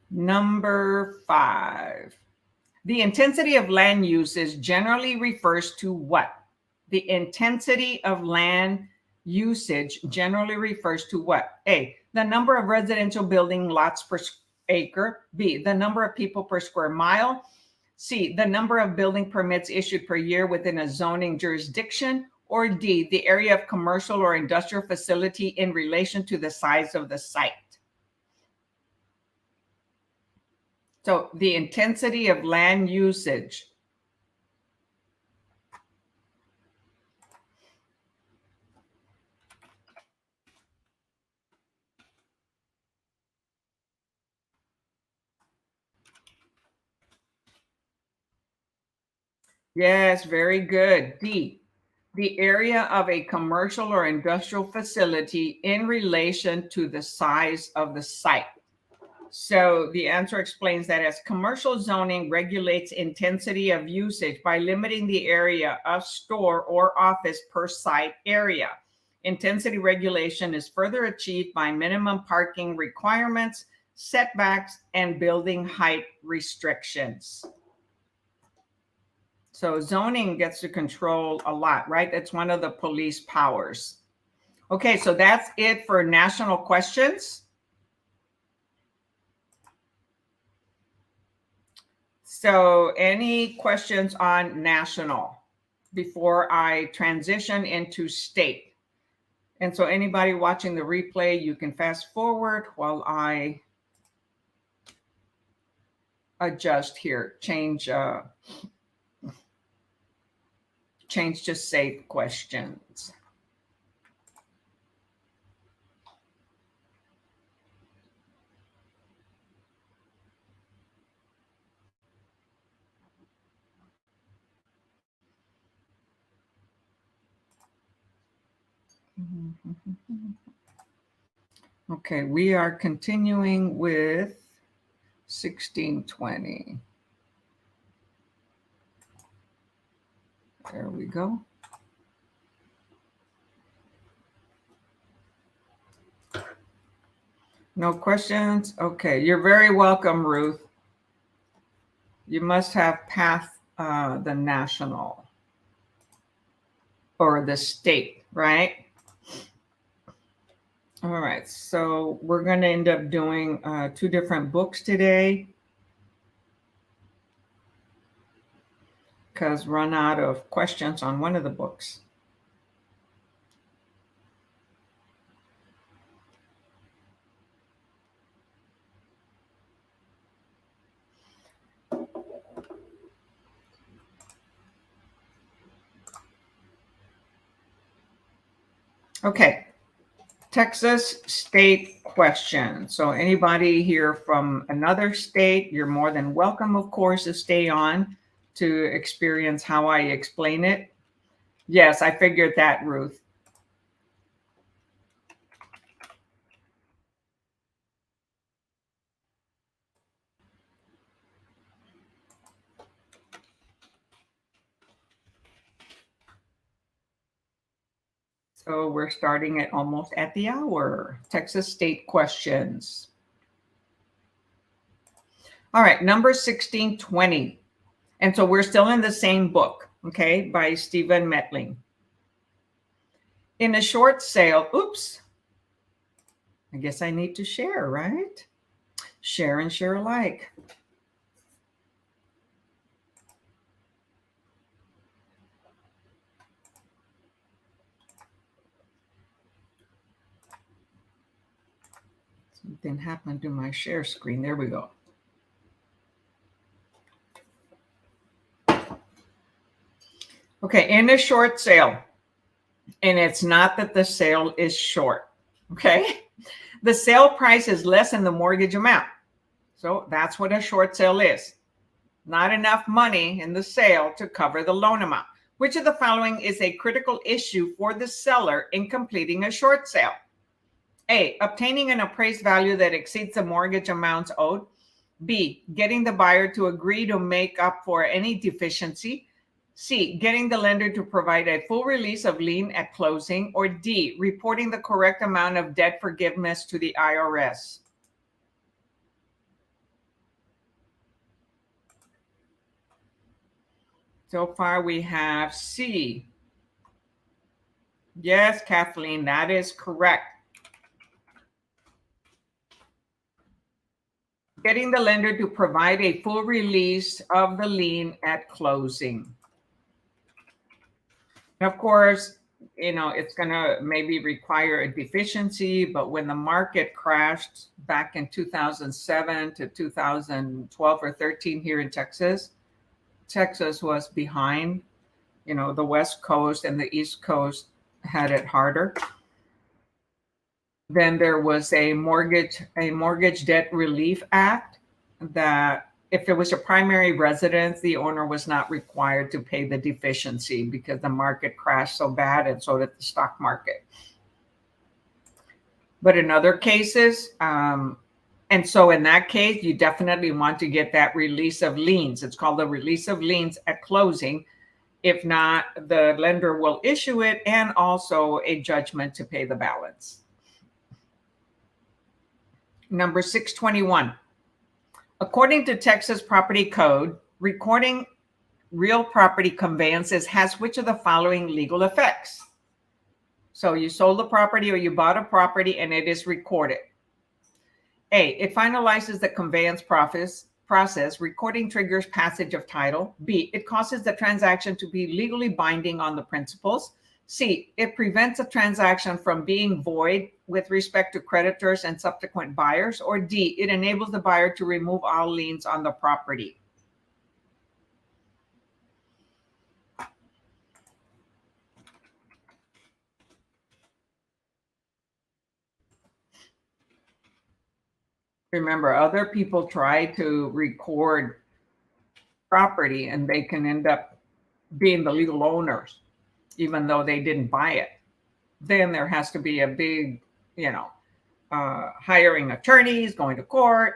Number 5. The intensity of land usage generally refers to what? The intensity of land usage generally refers to what? A, the number of residential building lots per acre. B, the number of people per square mile. C, the number of building permits issued per year within a zoning jurisdiction. Or D, the area of commercial or industrial facility in relation to the size of the site. So the intensity of land usage. Yes, very good. D, the area of a commercial or industrial facility in relation to the size of the site. So the answer explains that as commercial zoning regulates intensity of usage by limiting the area of store or office per site area. Intensity regulation is further achieved by minimum parking requirements, setbacks, and building height restrictions. So zoning gets to control a lot, right? It's one of the police powers. Okay, so that's it for national questions. So any questions on national before I transition into state? And so anybody watching the replay, you can fast forward while I adjust here, change to state questions. Okay, we are continuing with 1620. There we go. No questions? Okay, you're very welcome, Ruth. You must have passed the national or the state, right? All right, so we're going to end up doing 2 different books today because run out of questions on one of the books. Okay, Texas state question. So anybody here from another state, you're more than welcome, of course, to stay on to experience how I explain it. Yes, I figured that, Ruth. So we're starting at almost at the hour. Texas state questions. All right, number 1620. And so we're still in the same book, okay, by Stephen Metling. In a short sale, oops, I guess I need to share, right? Share and share alike. Something happened to my share screen. There we go. Okay, in a short sale, and it's not that the sale is short, okay? The sale price is less than the mortgage amount. So that's what a short sale is. Not enough money in the sale to cover the loan amount. Which of the following is a critical issue for the seller in completing a short sale? A, obtaining an appraised value that exceeds the mortgage amounts owed. B, getting the buyer to agree to make up for any deficiency. C, getting the lender to provide a full release of lien at closing. Or D, reporting the correct amount of debt forgiveness to the IRS. So far we have C. Yes, Kathleen, that is correct. Getting the lender to provide a full release of the lien at closing. Of course, you know, it's going to maybe require a deficiency, but when the market crashed back in 2007 to 2012 or 13 here in Texas, Texas was behind. You know, the West Coast and the East Coast had it harder. Then there was a mortgage debt relief act that if it was your primary residence, the owner was not required to pay the deficiency because the market crashed so bad, and so did the stock market. But in other cases, and so in that case, you definitely want to get that release of liens. It's called the release of liens at closing. If not, the lender will issue it and also a judgment to pay the balance. Number 621. According to Texas Property Code, recording real property conveyances has which of the following legal effects? So you sold the property or you bought a property and it is recorded. A, it finalizes the conveyance process. Recording triggers passage of title. B, it causes the transaction to be legally binding on the principals. C, it prevents a transaction from being void with respect to creditors and subsequent buyers. Or D, it enables the buyer to remove all liens on the property. Remember, other people try to record property and they can end up being the legal owners, even though they didn't buy it. Then there has to be a big, hiring attorneys, going to court.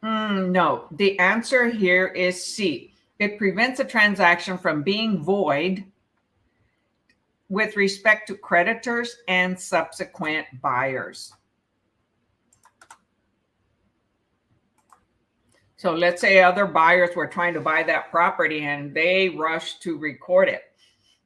No, the answer here is C. It prevents a transaction from being void with respect to creditors and subsequent buyers. So let's say other buyers were trying to buy that property and they rushed to record it.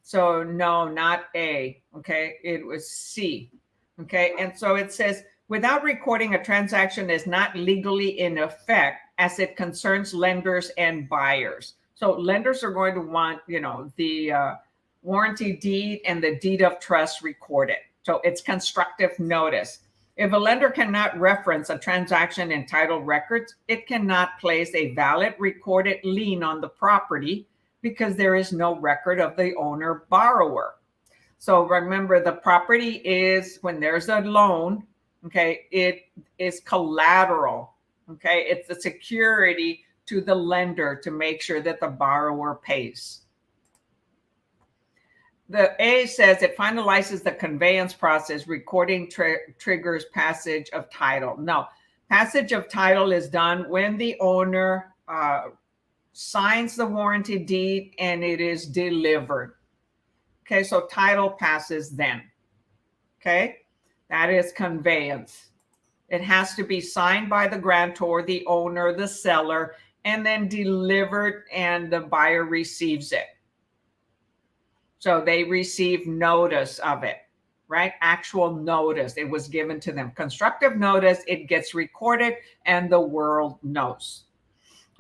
So no, not A, okay? It was C, okay? And so it says, without recording, a transaction is not legally in effect as it concerns lenders and buyers. So lenders are going to want, the warranty deed and the deed of trust recorded. So it's constructive notice. If a lender cannot reference a transaction in title records, it cannot place a valid recorded lien on the property because there is no record of the owner borrower. So remember, the property is, when there's a loan, okay, it is collateral, okay? It's the security to the lender to make sure that the borrower pays. The A says it finalizes the conveyance process. Recording triggers passage of title. No, passage of title is done when the owner signs the warranty deed and it is delivered. Okay, so title passes then. Okay, that is conveyance. It has to be signed by the grantor, the owner, the seller, and then delivered, and the buyer receives it. So they receive notice of it, right? Actual notice. It was given to them. Constructive notice, it gets recorded and the world knows.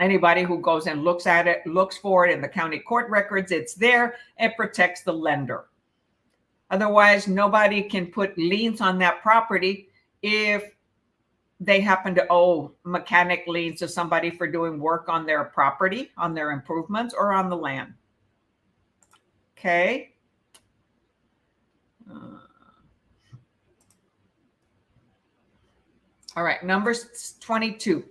Anybody who goes and looks at it, looks for it in the county court records, it's there. It protects the lender. Otherwise, nobody can put liens on that property if they happen to owe mechanic liens to somebody for doing work on their property, on their improvements, or on the land. Okay. All right, number 22.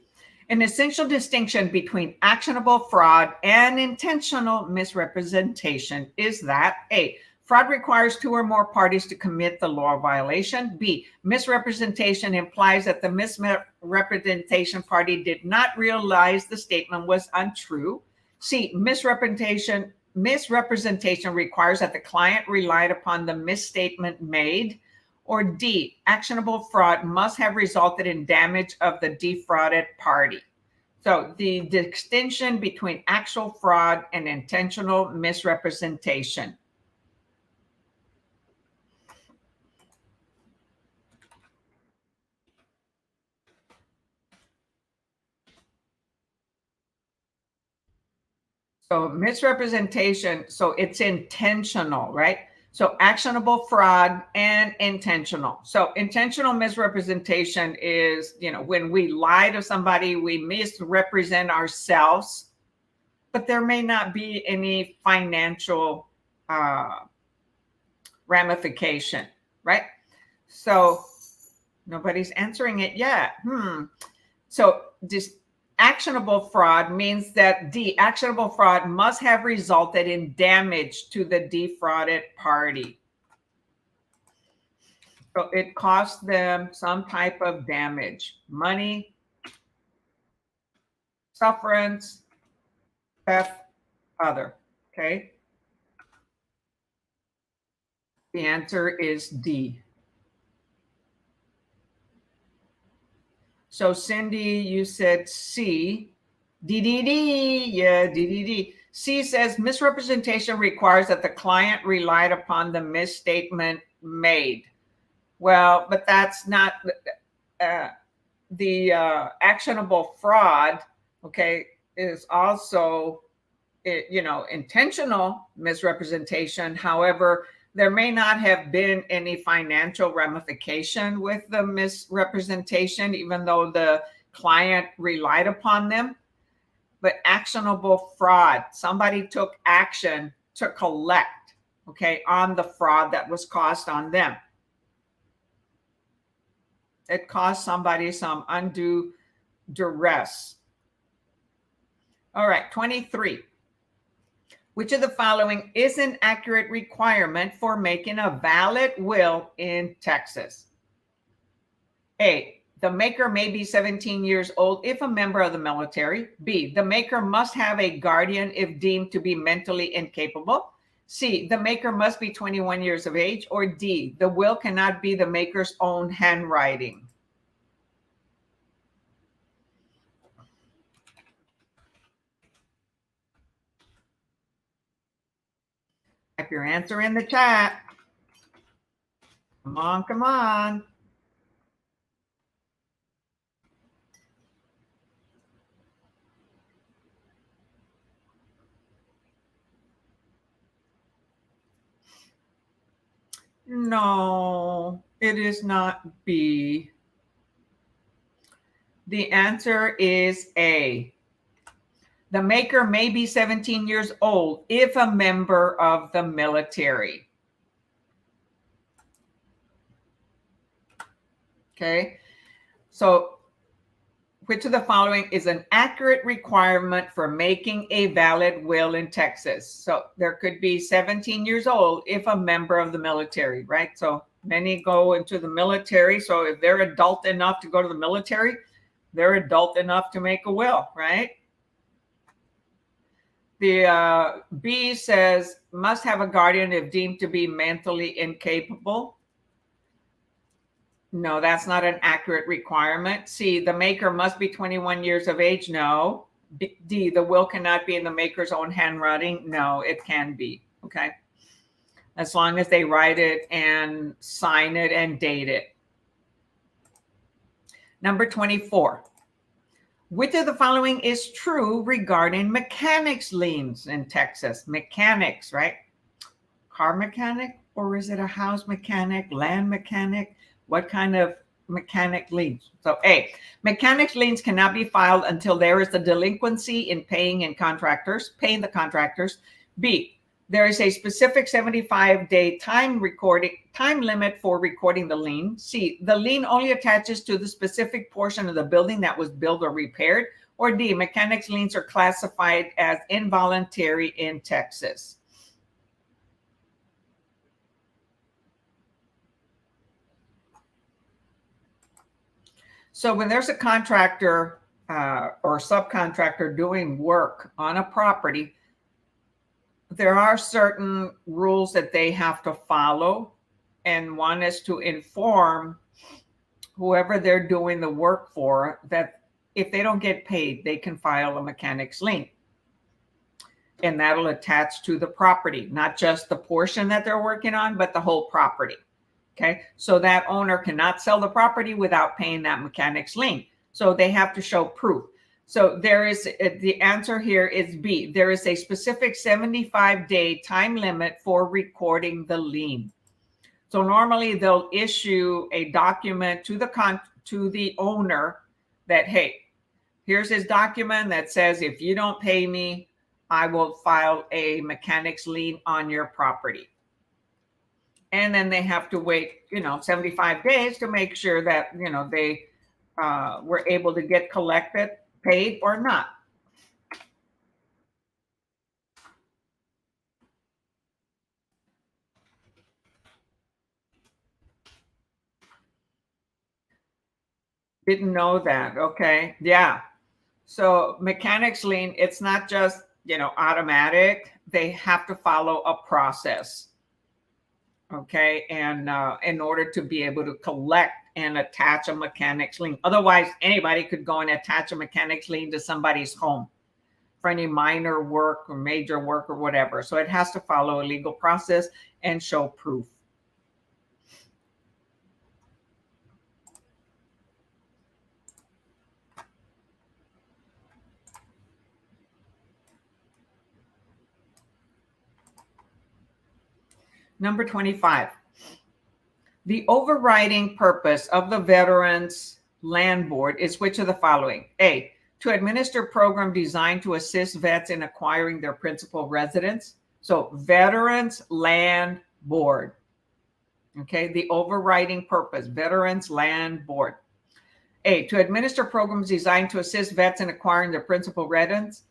An essential distinction between actionable fraud and intentional misrepresentation is that A, fraud requires two or more parties to commit the law violation. B, misrepresentation implies that the misrepresentation party did not realize the statement was untrue. C, misrepresentation requires that the client relied upon the misstatement made. Or D, actionable fraud must have resulted in damage of the defrauded party. So the distinction between actual fraud and intentional misrepresentation. So misrepresentation, so it's intentional, right? So actionable fraud and intentional. So intentional misrepresentation is, when we lie to somebody, we misrepresent ourselves, but there may not be any financial ramification, right? So Nobody's answering it yet. So this actionable fraud means that the actionable fraud must have resulted in damage to the defrauded party. So it cost them some type of damage, money, sufferance, theft, other. Okay. The answer is D. So Cindy, you said C. D. Yeah, D. C says misrepresentation requires that the client relied upon the misstatement made. Well, but that's not the actionable fraud, okay, is also, intentional misrepresentation. However, there may not have been any financial ramification with the misrepresentation, even though the client relied upon them. But actionable fraud, somebody took action to collect, okay, on the fraud that was caused on them. It caused somebody some undue duress. All right, 23. Which of the following is an accurate requirement for making a valid will in Texas? A, the maker may be 17 years old if a member of the military. B, the maker must have a guardian if deemed to be mentally incapable. C, the maker must be 21 years of age. Or D, the will cannot be the maker's own handwriting. Type your answer in the chat. Come on, come on. No, it is not B. The answer is A. The maker may be 17 years old if a member of the military. Okay, so which of the following is an accurate requirement for making a valid will in Texas? So there could be 17 years old if a member of the military, right? So many go into the military. So if they're adult enough to go to the military, they're adult enough to make a will, right? The B says must have a guardian if deemed to be mentally incapable. No, that's not an accurate requirement. C, the maker must be 21 years of age. No. D, the will cannot be in the maker's own handwriting. No, it can be. Okay. As long as they write it and sign it and date it. Number 24. Which of the following is true regarding mechanics liens in Texas? Mechanics, right? Car mechanic, or is it a house mechanic, land mechanic? What kind of mechanic liens? So A, mechanics liens cannot be filed until there is a delinquency in paying the contractors. B, there is a specific 75-day time limit for recording the lien. C, the lien only attaches to the specific portion of the building that was built or repaired. Or D, mechanics liens are classified as involuntary in Texas. So when there's a contractor or subcontractor doing work on a property, there are certain rules that they have to follow. And one is to inform whoever they're doing the work for that if they don't get paid, they can file a mechanics lien. And that'll attach to the property, not just the portion that they're working on, but the whole property. Okay, so that owner cannot sell the property without paying that mechanics lien. So they have to show proof. So there is the answer here is B. There is a specific 75-day time limit for recording the lien. So normally they'll issue a document to the owner that, hey, here's his document that says if you don't pay me, I will file a mechanics lien on your property. And then they have to wait, 75 days to make sure that, they were able to get collected, paid or not. Didn't know that. Okay. Yeah. So mechanics lien, it's not just, automatic. They have to follow a process. Okay. And in order to be able to collect and attach a mechanics lien, otherwise anybody could go and attach a mechanics lien to somebody's home for any minor work or major work or whatever. So it has to follow a legal process and show proof. Number 25. The overriding purpose of the Veterans Land Board is which of the following? A, to administer program designed to assist vets in acquiring their principal residence. So Veterans Land Board. Okay, the overriding purpose, Veterans Land Board. A, to administer programs designed to assist vets in acquiring their principal residence.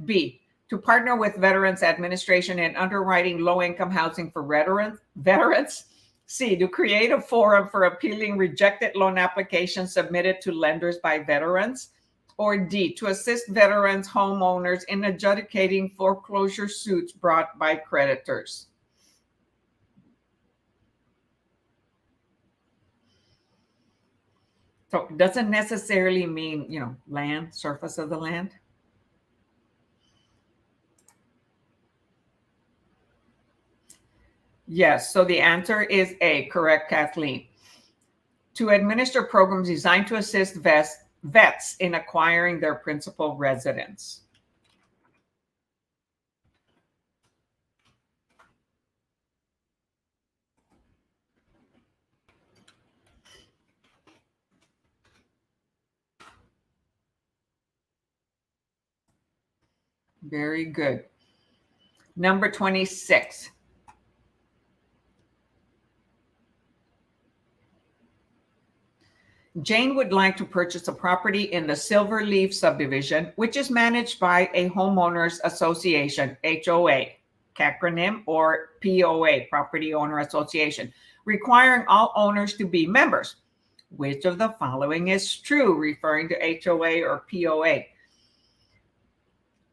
B, to partner with Veterans Administration in underwriting low-income housing for veterans. C, to create a forum for appealing rejected loan applications submitted to lenders by veterans. Or D, to assist veterans homeowners in adjudicating foreclosure suits brought by creditors. So it doesn't necessarily mean, land, surface of the land. Yes, so the answer is A, correct, Kathleen. To administer programs designed to assist vets in acquiring their principal residence. Very good. Number 26. Jane would like to purchase a property in the Silverleaf subdivision, which is managed by a homeowners association, HOA, acronym, or POA, Property Owner Association, requiring all owners to be members. Which of the following is true, referring to HOA or POA?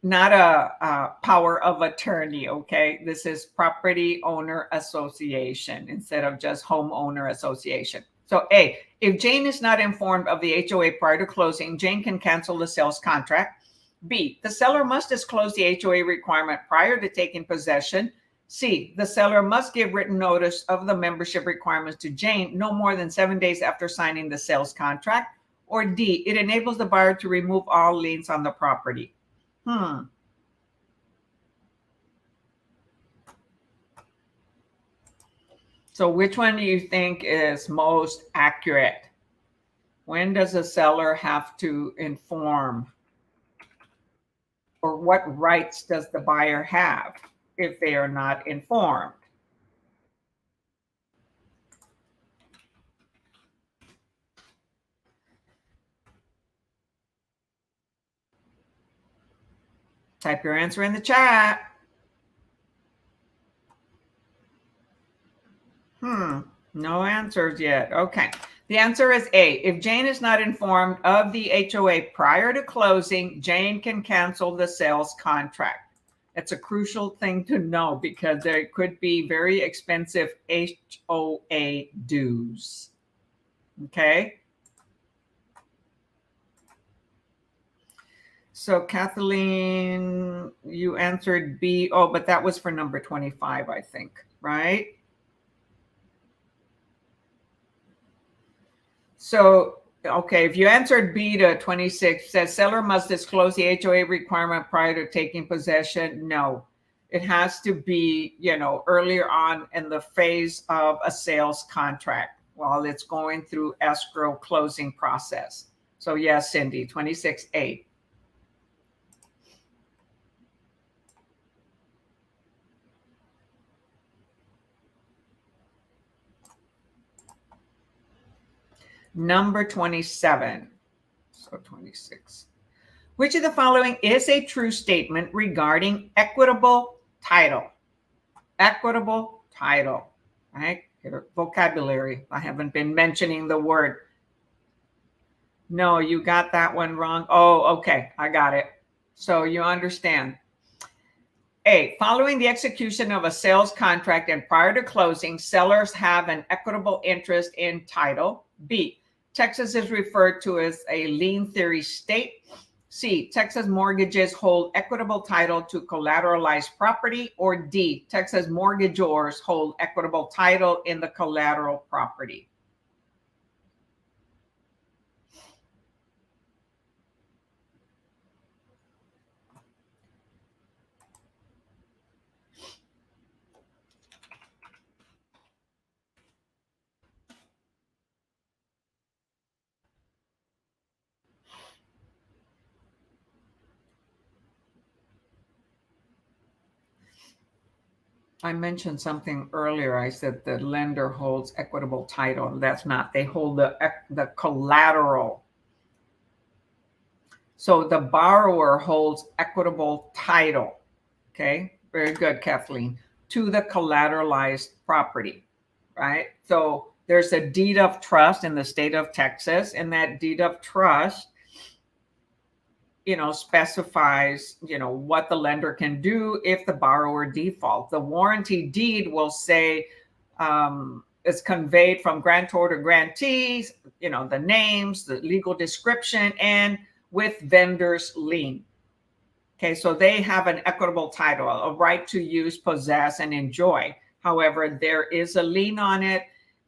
Not a power of attorney, okay? This is Property Owner Association instead of just Homeowner Association. So A, if Jane is not informed of the HOA prior to closing, Jane can cancel the sales contract. B, the seller must disclose the HOA requirement prior to taking possession. C, the seller must give written notice of the membership requirements to Jane no more than 7 days after signing the sales contract. Or D, it enables the buyer to remove all liens on the property. So which one do you think is most accurate? When does the seller have to inform? Or what rights does the buyer have if they are not informed? Type your answer in the chat. No answers yet. Okay. The answer is A. If Jane is not informed of the HOA prior to closing, Jane can cancel the sales contract. It's a crucial thing to know because there could be very expensive HOA dues. Okay. So Kathleen, you answered B. Oh, but that was for number 25, I think, right? So, okay, if you answered B to 26, says seller must disclose the HOA requirement prior to taking possession. No, it has to be, earlier on in the phase of a sales contract while it's going through escrow closing process. So yes, Cindy, 26A. Number 27. So 26. Which of the following is a true statement regarding equitable title? Equitable title, right? Here, vocabulary. I haven't been mentioning the word. No, you got that one wrong. Oh, okay. I got it. So you understand. A, following the execution of a sales contract and prior to closing, sellers have an equitable interest in title. B, Texas is referred to as a lien theory state. C, Texas mortgages hold equitable title to collateralized property. Or D, Texas mortgagors hold equitable title in the collateral property. I mentioned something earlier. I said the lender holds equitable title. That's not. They hold the collateral. So the borrower holds equitable title. Okay, very good, Kathleen, to the collateralized property, right? So there's a deed of trust in the state of Texas, and that deed of trust, specifies, what the lender can do if the borrower defaults. The warranty deed will say it's conveyed from grantor to grantee, the names, the legal description, and with vendor's lien. Okay, so they have an equitable title, a right to use, possess, and enjoy. However, there is a lien on it,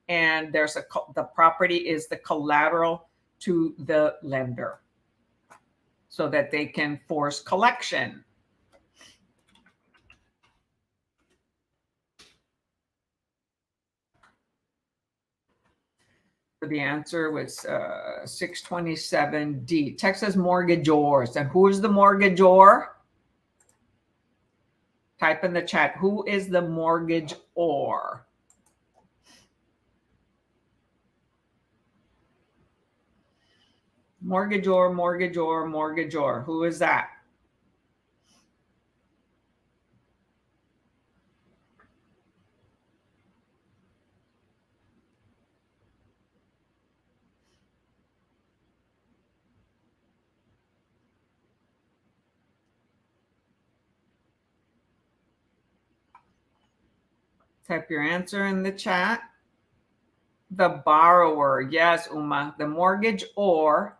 and the property is the collateral to the lender, so that they can force collection. The answer was 627D, Texas mortgagors. And who is the mortgagor? Type in the chat, who is the mortgagor? Mortgagor, mortgagor, mortgagor. Who is that? Type your answer in the chat. The borrower. Yes, Uma. The mortgagor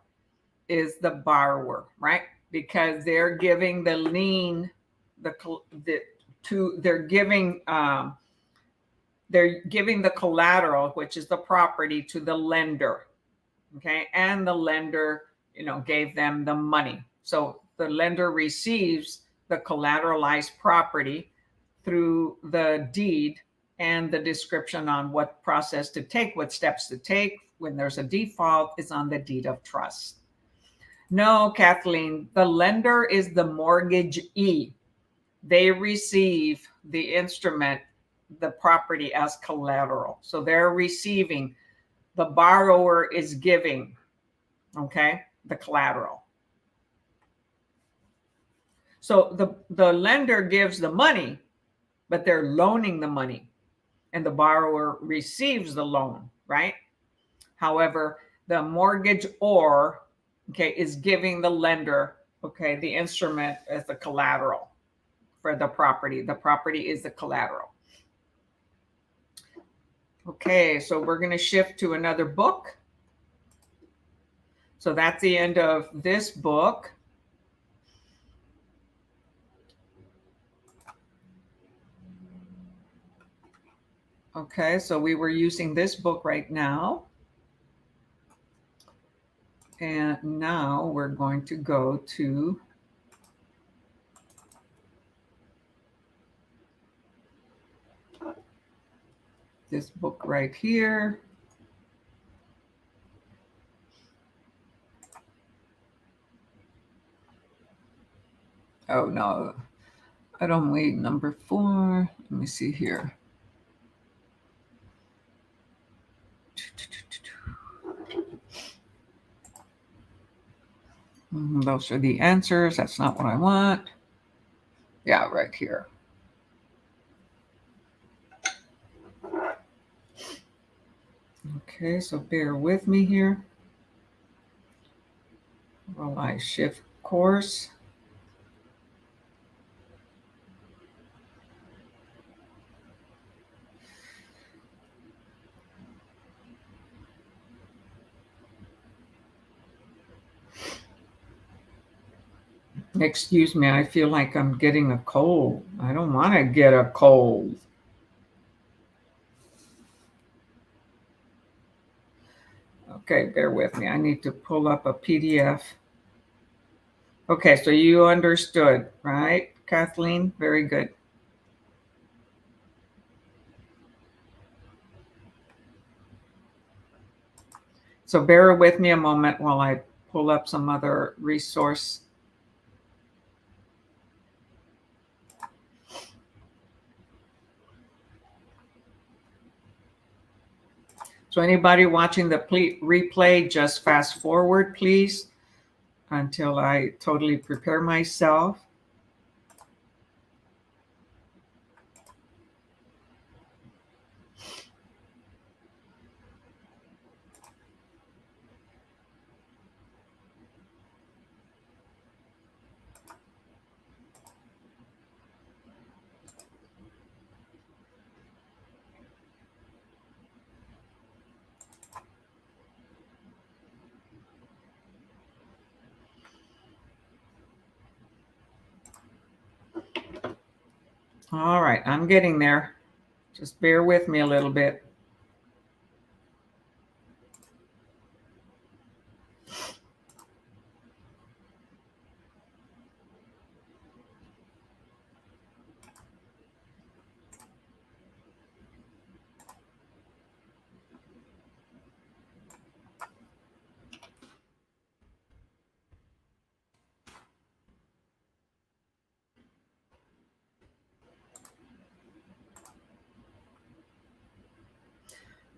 is the borrower, right? Because they're giving the lien, they're giving the collateral, which is the property, to the lender. Okay, and the lender, gave them the money. So the lender receives the collateralized property through the deed and the description on what process to take, what steps to take when there's a default is on the deed of trust. No, Kathleen, the lender is the mortgagee. They receive the instrument, the property, as collateral. So they're receiving, the borrower is giving, okay, the collateral. So the lender gives the money, but they're loaning the money, and the borrower receives the loan, right? However, the mortgagor, okay, is giving the lender, okay, the instrument as the collateral for the property. The property is the collateral. Okay, so we're going to shift to another book. So that's the end of this book. Okay, so we were using this book right now. And now we're going to go to this book right here. Oh, no, I don't wait. Number 4. Let me see here. Those are the answers. That's not what I want. Yeah, right here. Okay, so bear with me here while I shift course. Excuse me, I feel like I'm getting a cold. I don't want to get a cold. Okay, bear with me. I need to pull up a PDF. Okay, so you understood, right, Kathleen? Very good. So bear with me a moment while I pull up some other resource. So anybody watching the replay, just fast forward, please, until I totally prepare myself. All right, I'm getting there. Just bear with me a little bit.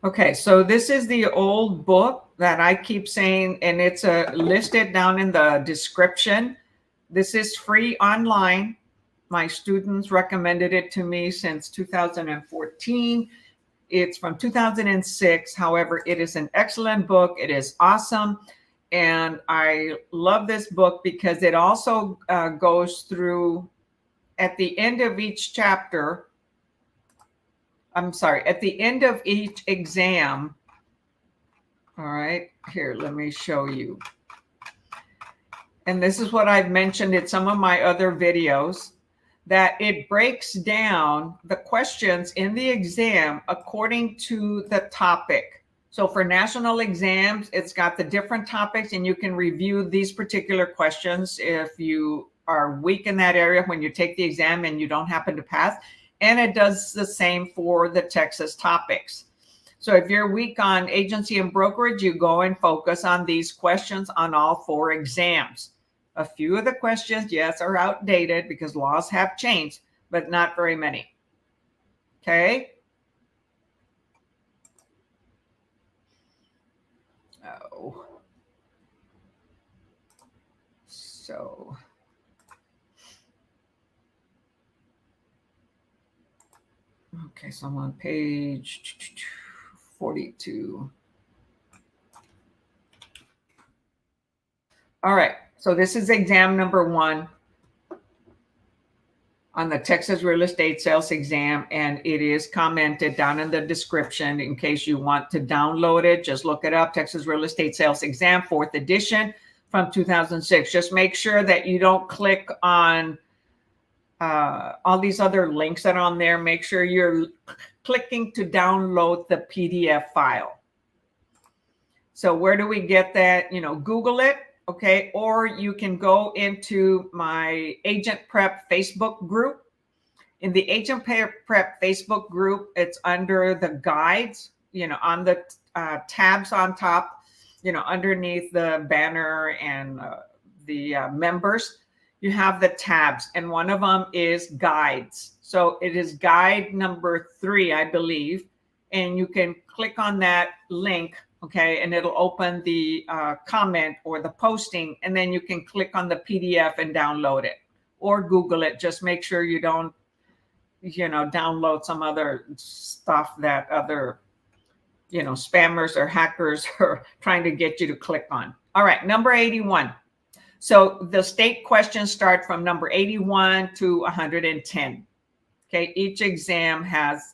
Okay, so this is the old book that I keep saying, and it's listed down in the description. This is free online. My students recommended it to me since 2014. It's from 2006. However, it is an excellent book. It is awesome. And I love this book because it also goes through at the end of each chapter. I'm sorry, at the end of each exam. All right, here, let me show you. And this is what I've mentioned in some of my other videos, that it breaks down the questions in the exam according to the topic. So for national exams, it's got the different topics, and you can review these particular questions if you are weak in that area when you take the exam and you don't happen to pass. And it does the same for the Texas topics. So if you're weak on agency and brokerage, you go and focus on these questions on all 4 exams. A few of the questions, yes, are outdated because laws have changed, but not very many. Okay. Oh. So. Okay, so I'm on page 42. All right, so this is exam number 1 on the Texas real estate sales exam, and it is commented down in the description in case you want to download it. Just look it up, Texas real estate sales exam, 4th edition from 2006. Just make sure that you don't click on all these other links that are on there. Make sure you're clicking to download the PDF file. So where do we get that? You know, Google it, okay? Or you can go into my AgentPrep Facebook group. In the AgentPrep Facebook group, it's under the guides, you know, on the tabs on top, you know, underneath the banner and the members. You have the tabs, and one of them is guides. So it is guide number 3, I believe. And you can click on that link, okay, and it'll open the comment or the posting, and then you can click on the PDF and download it or Google it. Just make sure you don't, download some other stuff that other, spammers or hackers are trying to get you to click on. All right, number 81. So the state questions start from number 81 to 110. Okay, each exam has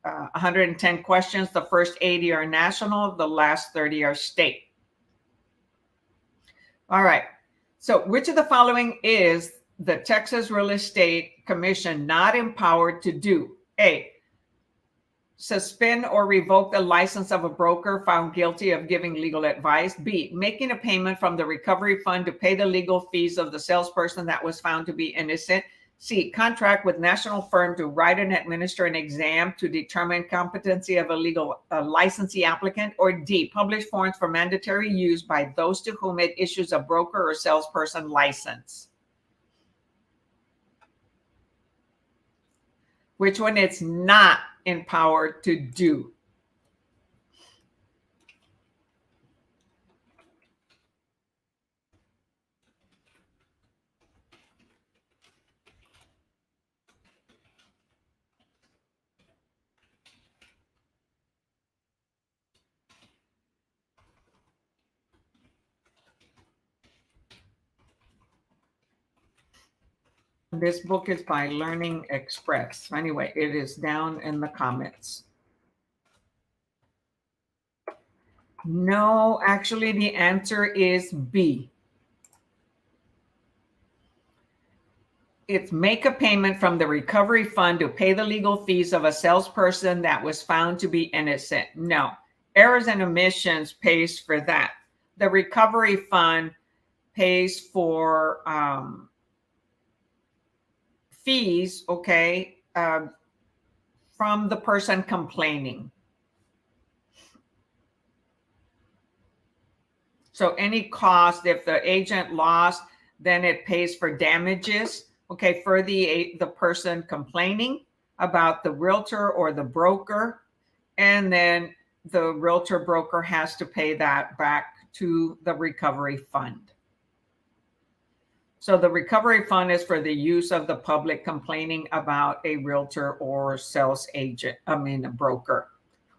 110 questions. The first 80 are national, the last 30 are state. All right, so which of the following is the Texas Real Estate Commission not empowered to do? A, suspend or revoke the license of a broker found guilty of giving legal advice. B, making a payment from the recovery fund to pay the legal fees of the salesperson that was found to be innocent. C, contract with national firm to write and administer an exam to determine competency of a legal licensee applicant. Or D, publish forms for mandatory use by those to whom it issues a broker or salesperson license. Which one it's not empowered to do? This book is by Learning Express. Anyway, it is down in the comments. No, actually, the answer is B. It's make a payment from the recovery fund to pay the legal fees of a salesperson that was found to be innocent. No, errors and omissions pays for that. The recovery fund pays for fees, okay, from the person complaining. So any cost, if the agent lost, then it pays for damages, okay, for the person complaining about the realtor or the broker. And then the realtor broker has to pay that back to the recovery fund. So the recovery fund is for the use of the public complaining about a realtor or sales agent, a broker,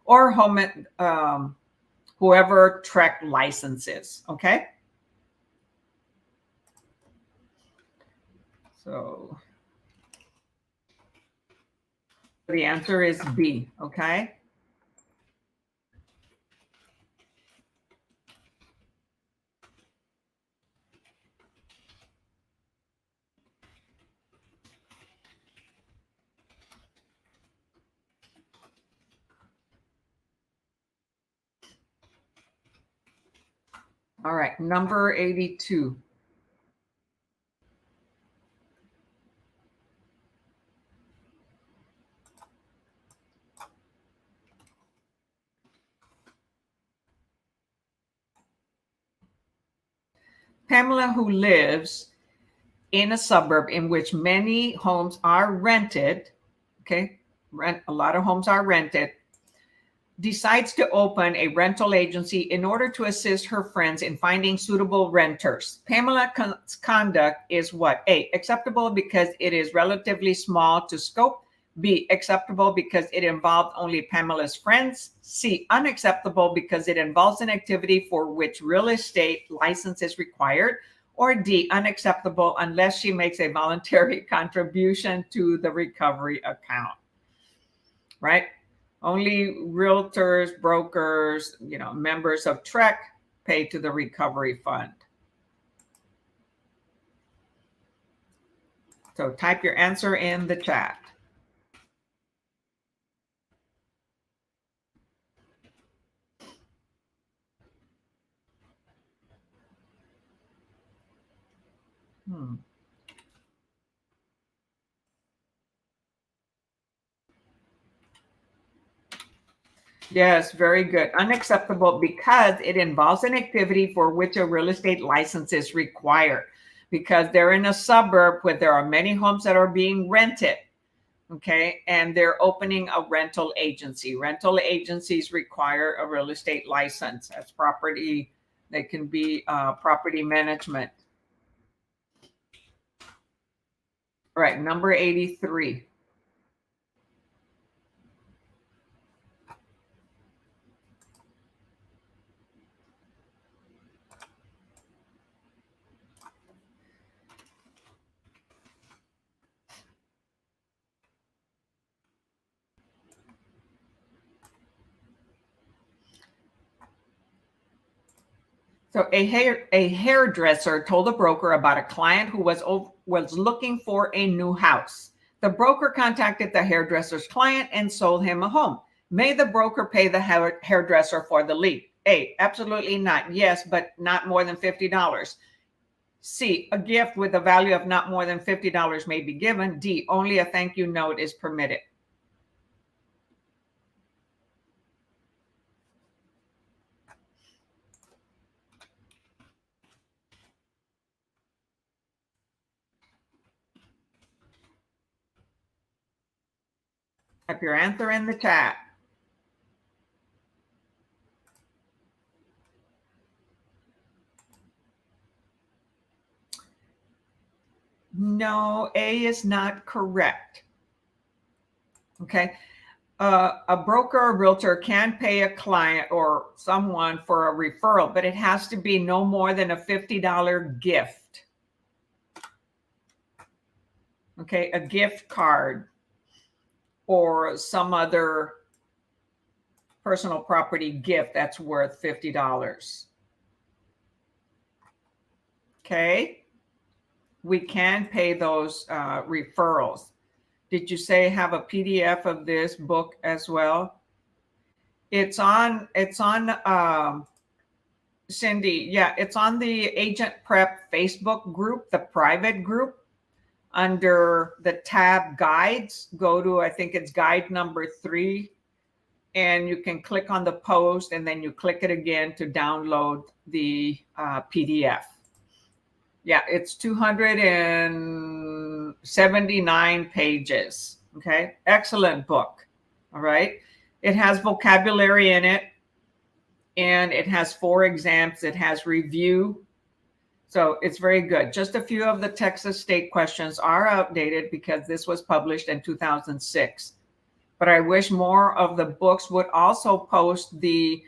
or home, whoever TREC licenses, okay? So the answer is B, okay? All right, number 82. Pamela, who lives in a suburb in which many homes are rented, okay, a lot of homes are rented, decides to open a rental agency in order to assist her friends in finding suitable renters. Pamela's conduct is what? A, acceptable because it is relatively small to scope. B, acceptable because it involved only Pamela's friends. C, unacceptable because it involves an activity for which real estate license is required. Or D, unacceptable unless she makes a voluntary contribution to the recovery account, right? Only realtors, brokers, members of TREC pay to the recovery fund. So type your answer in the chat. Yes, very good. Unacceptable because it involves an activity for which a real estate license is required, because they're in a suburb where there are many homes that are being rented. Okay, and they're opening a rental agency. Rental agencies require a real estate license as property. They can be property management. All right, number 83. So a hairdresser told a broker about a client who was looking for a new house. The broker contacted the hairdresser's client and sold him a home. May the broker pay the hairdresser for the lead? A, absolutely not. Yes, but not more than $50. C, a gift with a value of not more than $50 may be given. D, only a thank you note is permitted. Type your answer in the chat. No, A is not correct. Okay. A broker or realtor can pay a client or someone for a referral, but it has to be no more than a $50 gift. Okay, a gift card or some other personal property gift that's worth $50. Okay, we can pay those referrals. Did you say have a PDF of this book as well? It's on Cindy. Yeah, it's on the AgentPrep Facebook group, the private group. Under the tab guides, go to, I think it's guide number 3, and you can click on the post and then you click it again to download the PDF. Yeah, it's 279 pages. Okay, excellent book. All right, it has vocabulary in it, and it has 4 exams. It has review. So it's very good. Just a few of the Texas state questions are outdated because this was published in 2006. But I wish more of the books would also post the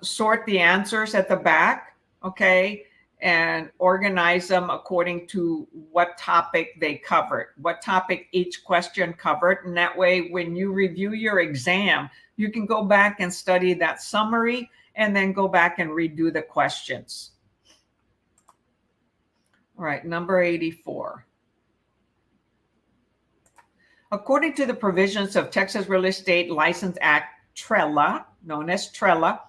sort the answers at the back, okay, and organize them according to what topic they covered, what topic each question covered. And that way, when you review your exam, you can go back and study that summary and then go back and redo the questions. All right, number 84. According to the provisions of Texas Real Estate License Act, TRELA, known as TRELA,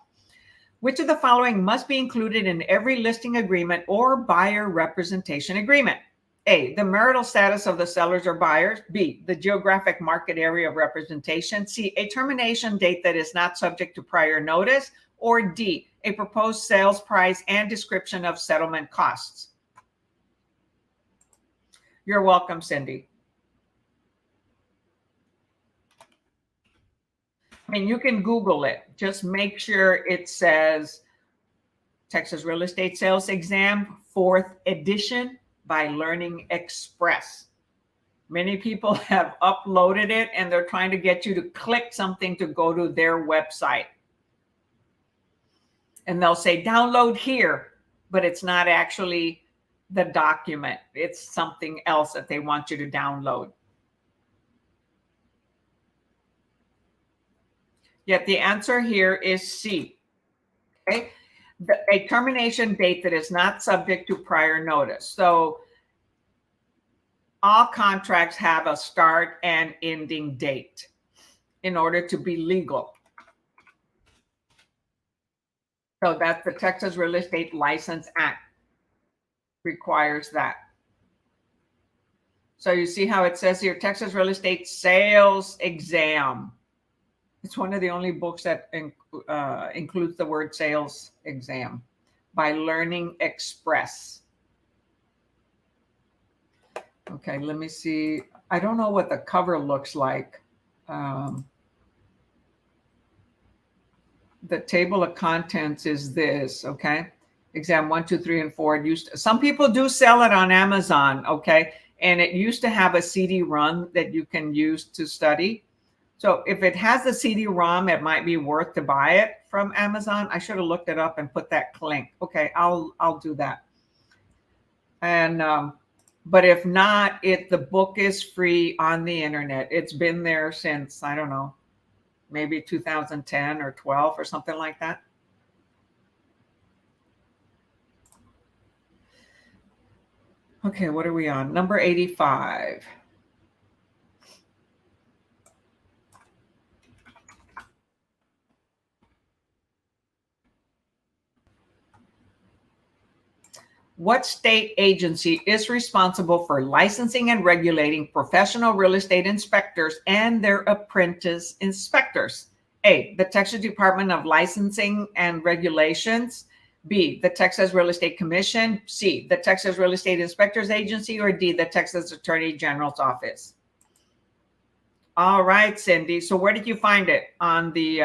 which of the following must be included in every listing agreement or buyer representation agreement? A, the marital status of the sellers or buyers. B, the geographic market area of representation. C, a termination date that is not subject to prior notice. Or D, a proposed sales price and description of settlement costs. You're welcome, Cindy. I mean, you can Google it. Just make sure it says Texas Real Estate Sales Exam, 4th edition by Learning Express. Many people have uploaded it and they're trying to get you to click something to go to their website. And they'll say, download here, but it's not actually the document. It's something else that they want you to download. Yet the answer here is C. Okay, a termination date that is not subject to prior notice. So all contracts have a start and ending date in order to be legal. So that's the Texas Real Estate License Act requires that. So you see how it says here, Texas Real Estate Sales Exam. It's one of the only books that includes the word sales exam by Learning Express. Okay, let me see. I don't know what the cover looks like. The table of contents is this, okay? Exam 1, 2, 3, and 4. Some people do sell it on Amazon, okay? And it used to have a CD-ROM that you can use to study. So if it has a CD-ROM, it might be worth to buy it from Amazon. I should have looked it up and put that link. Okay, I'll do that. And but if not, the book is free on the internet. It's been there since, I don't know, maybe 2010 or 12 or something like that. Okay, what are we on? Number 85. What state agency is responsible for licensing and regulating professional real estate inspectors and their apprentice inspectors? A, the Texas Department of Licensing and Regulations. B, the Texas Real Estate Commission. C, the Texas Real Estate Inspectors Agency. Or D, the Texas Attorney General's Office. All right, Cindy. So where did you find it? On the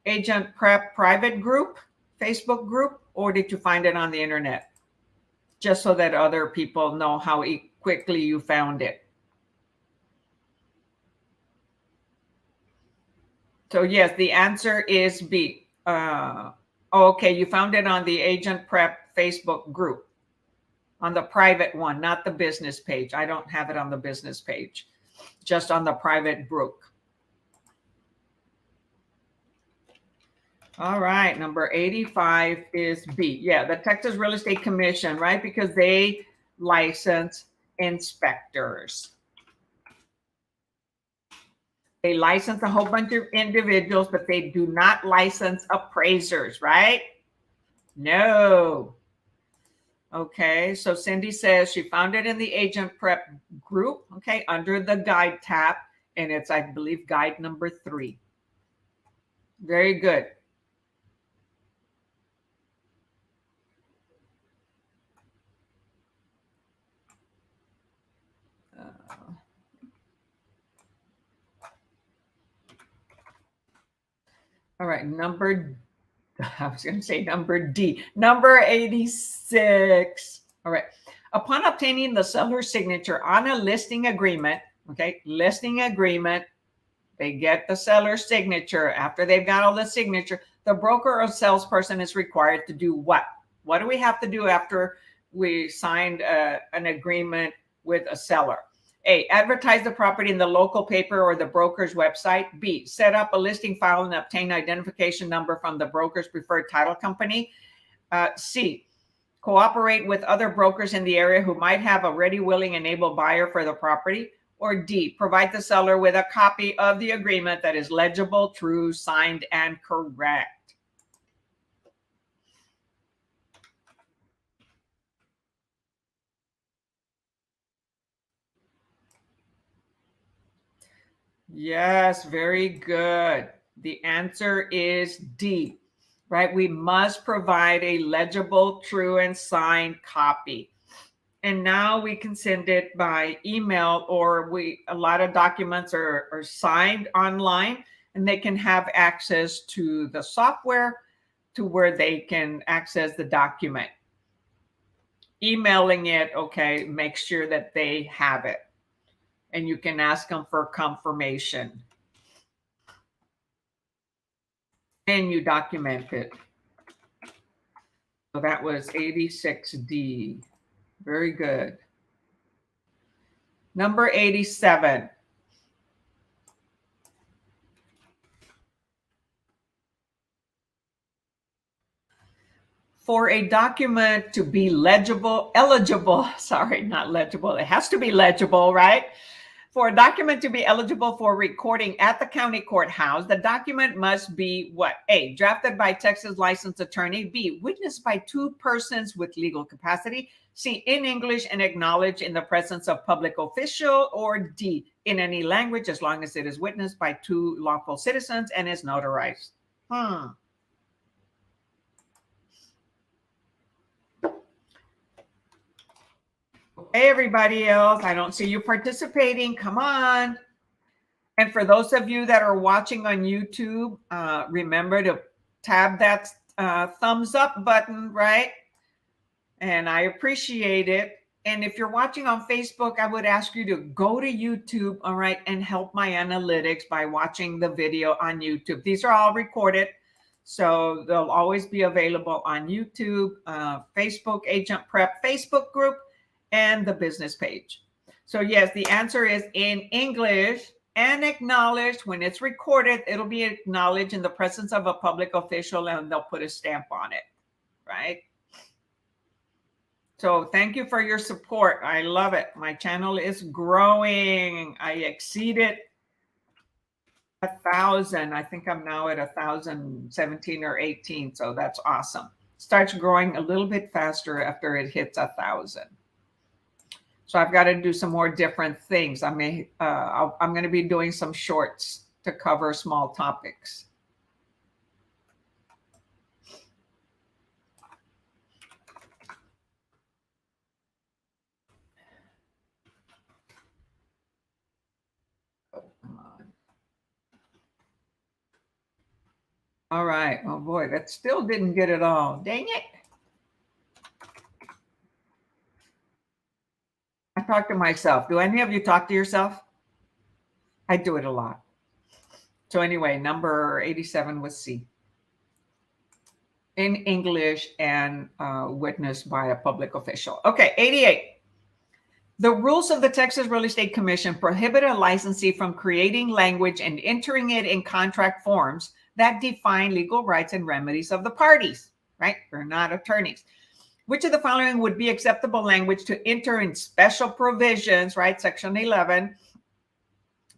AgentPrep private group, Facebook group, or did you find it on the internet? Just so that other people know how quickly you found it. So yes, the answer is B. Okay, you found it on the AgentPrep Facebook group, on the private one, not the business page. I don't have it on the business page, just on the private group. All right, number 85 is B. Yeah, the Texas Real Estate Commission, right? Because they license inspectors. They license a whole bunch of individuals, but they do not license appraisers, right? No. Okay, so Cindy says she found it in the AgentPrep group, okay, under the guide tab, and it's, I believe, guide number 3. Very good. All right, I was going to say number D, number 86. All right. Upon obtaining the seller's signature on a listing agreement, okay, listing agreement, they get the seller's signature. After they've got all the signature, the broker or salesperson is required to do what? What do we have to do after we signed an agreement with a seller? A, advertise the property in the local paper or the broker's website. B, set up a listing file and obtain identification number from the broker's preferred title company. C, cooperate with other brokers in the area who might have a ready, willing, and able buyer for the property. Or D, provide the seller with a copy of the agreement that is legible, true, signed, and correct. Yes, very good. The answer is D, right? We must provide a legible, true, and signed copy. And now we can send it by email, or a lot of documents are signed online, and they can have access to the software to where they can access the document. Emailing it, okay, make sure that they have it. And you can ask them for confirmation. And you document it. So that was 86D. Very good. Number 87. For a document to be eligible, sorry, not legible. It has to be legible, right? For a document to be eligible for recording at the county courthouse, the document must be what? A, drafted by Texas licensed attorney. B, witnessed by 2 persons with legal capacity. C, in English and acknowledged in the presence of public official. Or D, in any language as long as it is witnessed by 2 lawful citizens and is notarized. Hey, everybody else, I don't see you participating. Come on. And for those of you that are watching on YouTube, remember to tab that thumbs up button, right? And I appreciate it. And if you're watching on Facebook, I would ask you to go to YouTube, all right, and help my analytics by watching the video on YouTube. These are all recorded, so they'll always be available on YouTube, Facebook AgentPrep Facebook group, and the business page. So yes, the answer is in English and acknowledged. When it's recorded, it'll be acknowledged in the presence of a public official, and they'll put a stamp on it, right? So thank you for your support. I love it. My channel is growing. I exceeded 1,000. I think I'm now at 1,017 or 18. So that's awesome. Starts growing a little bit faster after it hits 1,000. So I've got to do some more different things. I'm going to be doing some shorts to cover small topics. All right. Oh boy, that still didn't get it all. Dang it. I talk to myself. Do any of you talk to yourself? I do it a lot. So anyway, number 87 was C. In English and witnessed by a public official. Okay, 88. The rules of the Texas Real Estate Commission prohibit a licensee from creating language and entering it in contract forms that define legal rights and remedies of the parties, right? They're not attorneys. Which of the following would be acceptable language to enter in special provisions, right? Section 11,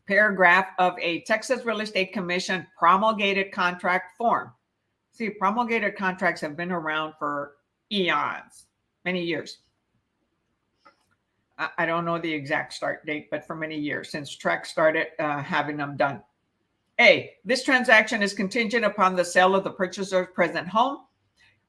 paragraph of a Texas Real Estate Commission promulgated contract form. See, promulgated contracts have been around for eons, many years. I don't know the exact start date, but for many years since TREC started having them done. A, this transaction is contingent upon the sale of the purchaser's present home.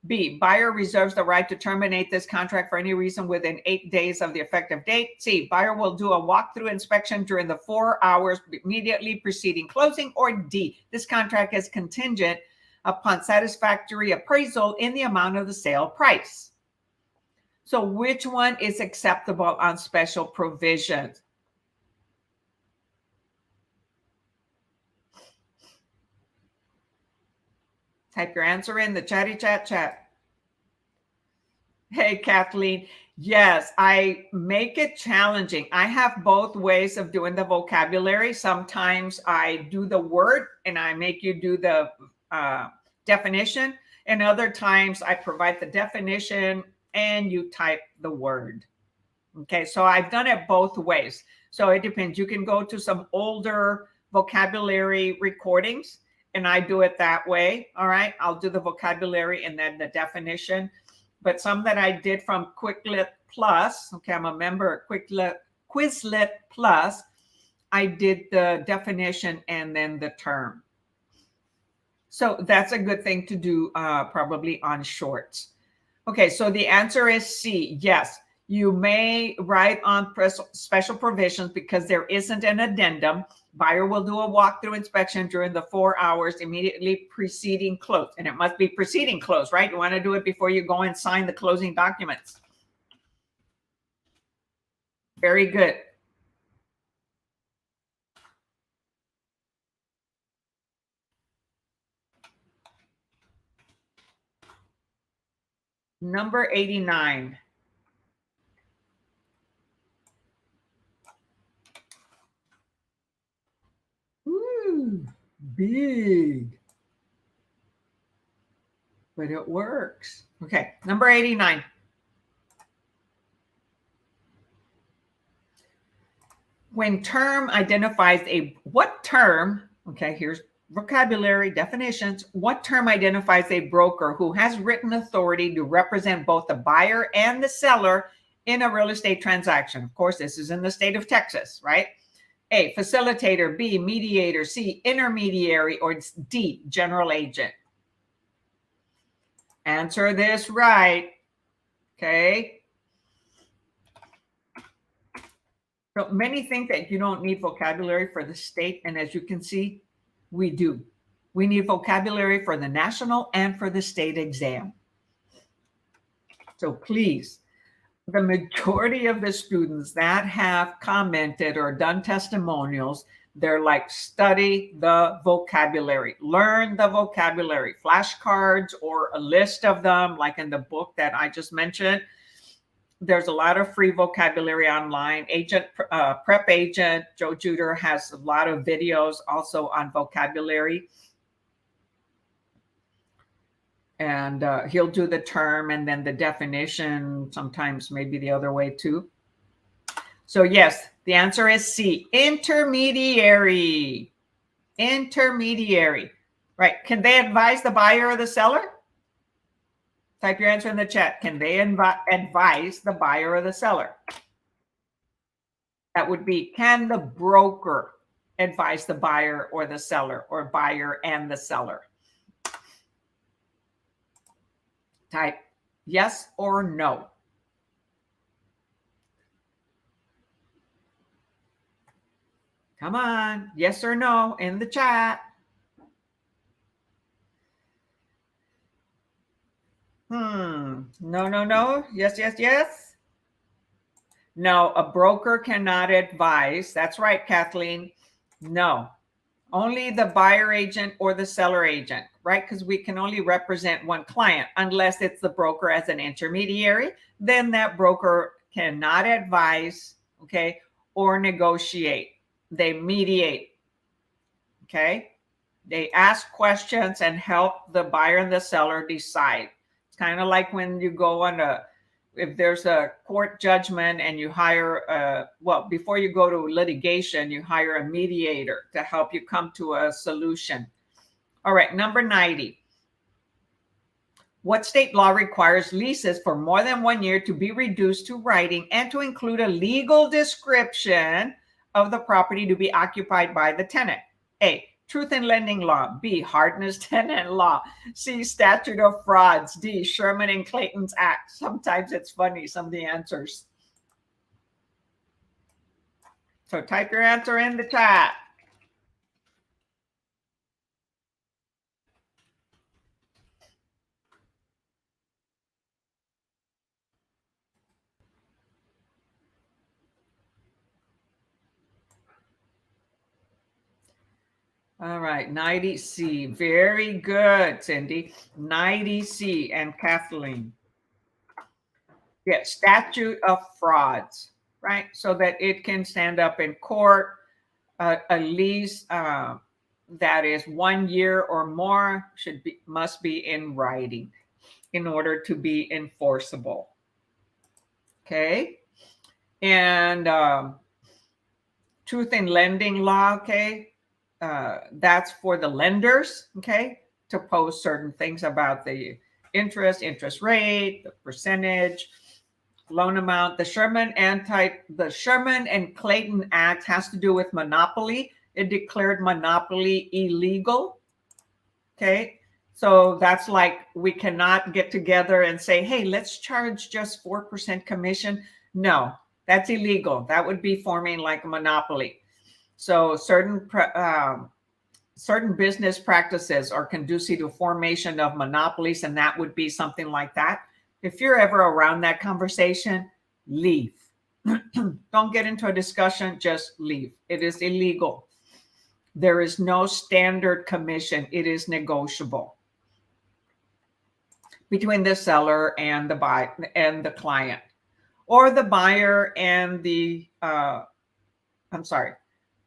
B, buyer reserves the right to terminate this contract for any reason within 8 days of the effective date. C, buyer will do a walkthrough inspection during the 4 hours immediately preceding closing. Or D, this contract is contingent upon satisfactory appraisal in the amount of the sale price. So which one is acceptable on special provisions? Type your answer in the chatty chat. Hey, Kathleen. Yes, I make it challenging. I have both ways of doing the vocabulary. Sometimes I do the word and I make you do the definition. And other times I provide the definition and you type the word. Okay, so I've done it both ways. So it depends. You can go to some older vocabulary recordings and I do it that way. All right, I'll do the vocabulary and then the definition. But some that I did from Quizlet Plus, okay, I'm a member of Quizlet Plus, I did the definition and then the term. So that's a good thing to do probably on shorts. Okay, so the answer is C. Yes, you may write on special provisions because there isn't an addendum. Buyer will do a walkthrough inspection during the 4 hours immediately preceding close. And it must be preceding close, right? You want to do it before you go and sign the closing documents. Very good. Number 89. Ooh, big. But it works. Okay, number 89. When term identifies what term, okay, here's vocabulary definitions. What term identifies a broker who has written authority to represent both the buyer and the seller in a real estate transaction? Of course, this is in the state of Texas, right? A, facilitator. B, mediator. C, intermediary. Or D, general agent. Answer this right. Okay. So many think that you don't need vocabulary for the state. And as you can see, we do. We need vocabulary for the national and for the state exam. So please, the majority of the students that have commented or done testimonials, they're like, study the vocabulary, learn the vocabulary, flashcards or a list of them, like in the book that I just mentioned. There's a lot of free vocabulary online. Prep Agent Joe Juder has a lot of videos also on vocabulary. And he'll do the term and then the definition, sometimes maybe the other way too. So yes, the answer is C, intermediary. Intermediary, right? Can they advise the buyer or the seller? Type your answer in the chat. Can they advise the buyer or the seller? That would be, can the broker advise the buyer or the seller, or buyer and the seller? Type yes or no. Come on, yes or no in the chat. No, no, no. Yes, yes, yes. No, a broker cannot advise. That's right, Kathleen. No, only the buyer agent or the seller agent, right? Because we can only represent one client unless it's the broker as an intermediary. Then that broker cannot advise, okay, or negotiate. They mediate, okay? They ask questions and help the buyer and the seller decide. It's kind of like when you go on if there's a court judgment and you hire before you go to litigation, you hire a mediator to help you come to a solution. All right, number 90. What state law requires leases for more than 1 year to be reduced to writing and to include a legal description of the property to be occupied by the tenant? A, Truth in Lending Law. B, Hardness Tenant Law. C, Statute of Frauds. D, Sherman and Clayton's Act. Sometimes it's funny, some of the answers. So type your answer in the chat. All right, 90C. Very good, Cindy. 90C and Kathleen. Yeah, statute of frauds, right? So that it can stand up in court. A lease that is 1 year or more must be in writing in order to be enforceable. Okay. And Truth in Lending Law, okay. That's for the lenders, okay, to post certain things about the interest rate, the percentage, loan amount. The Sherman and Clayton Act has to do with monopoly. It declared monopoly illegal. Okay, so that's like, we cannot get together and say, hey, let's charge just 4% commission. No, that's illegal. That would be forming like a monopoly. So certain business practices are conducive to formation of monopolies, and that would be something like that. If you're ever around that conversation, leave. Don't get into a discussion, just leave. It is illegal. There is no standard commission. It is negotiable between the seller and the buyer and the client, or the buyer and the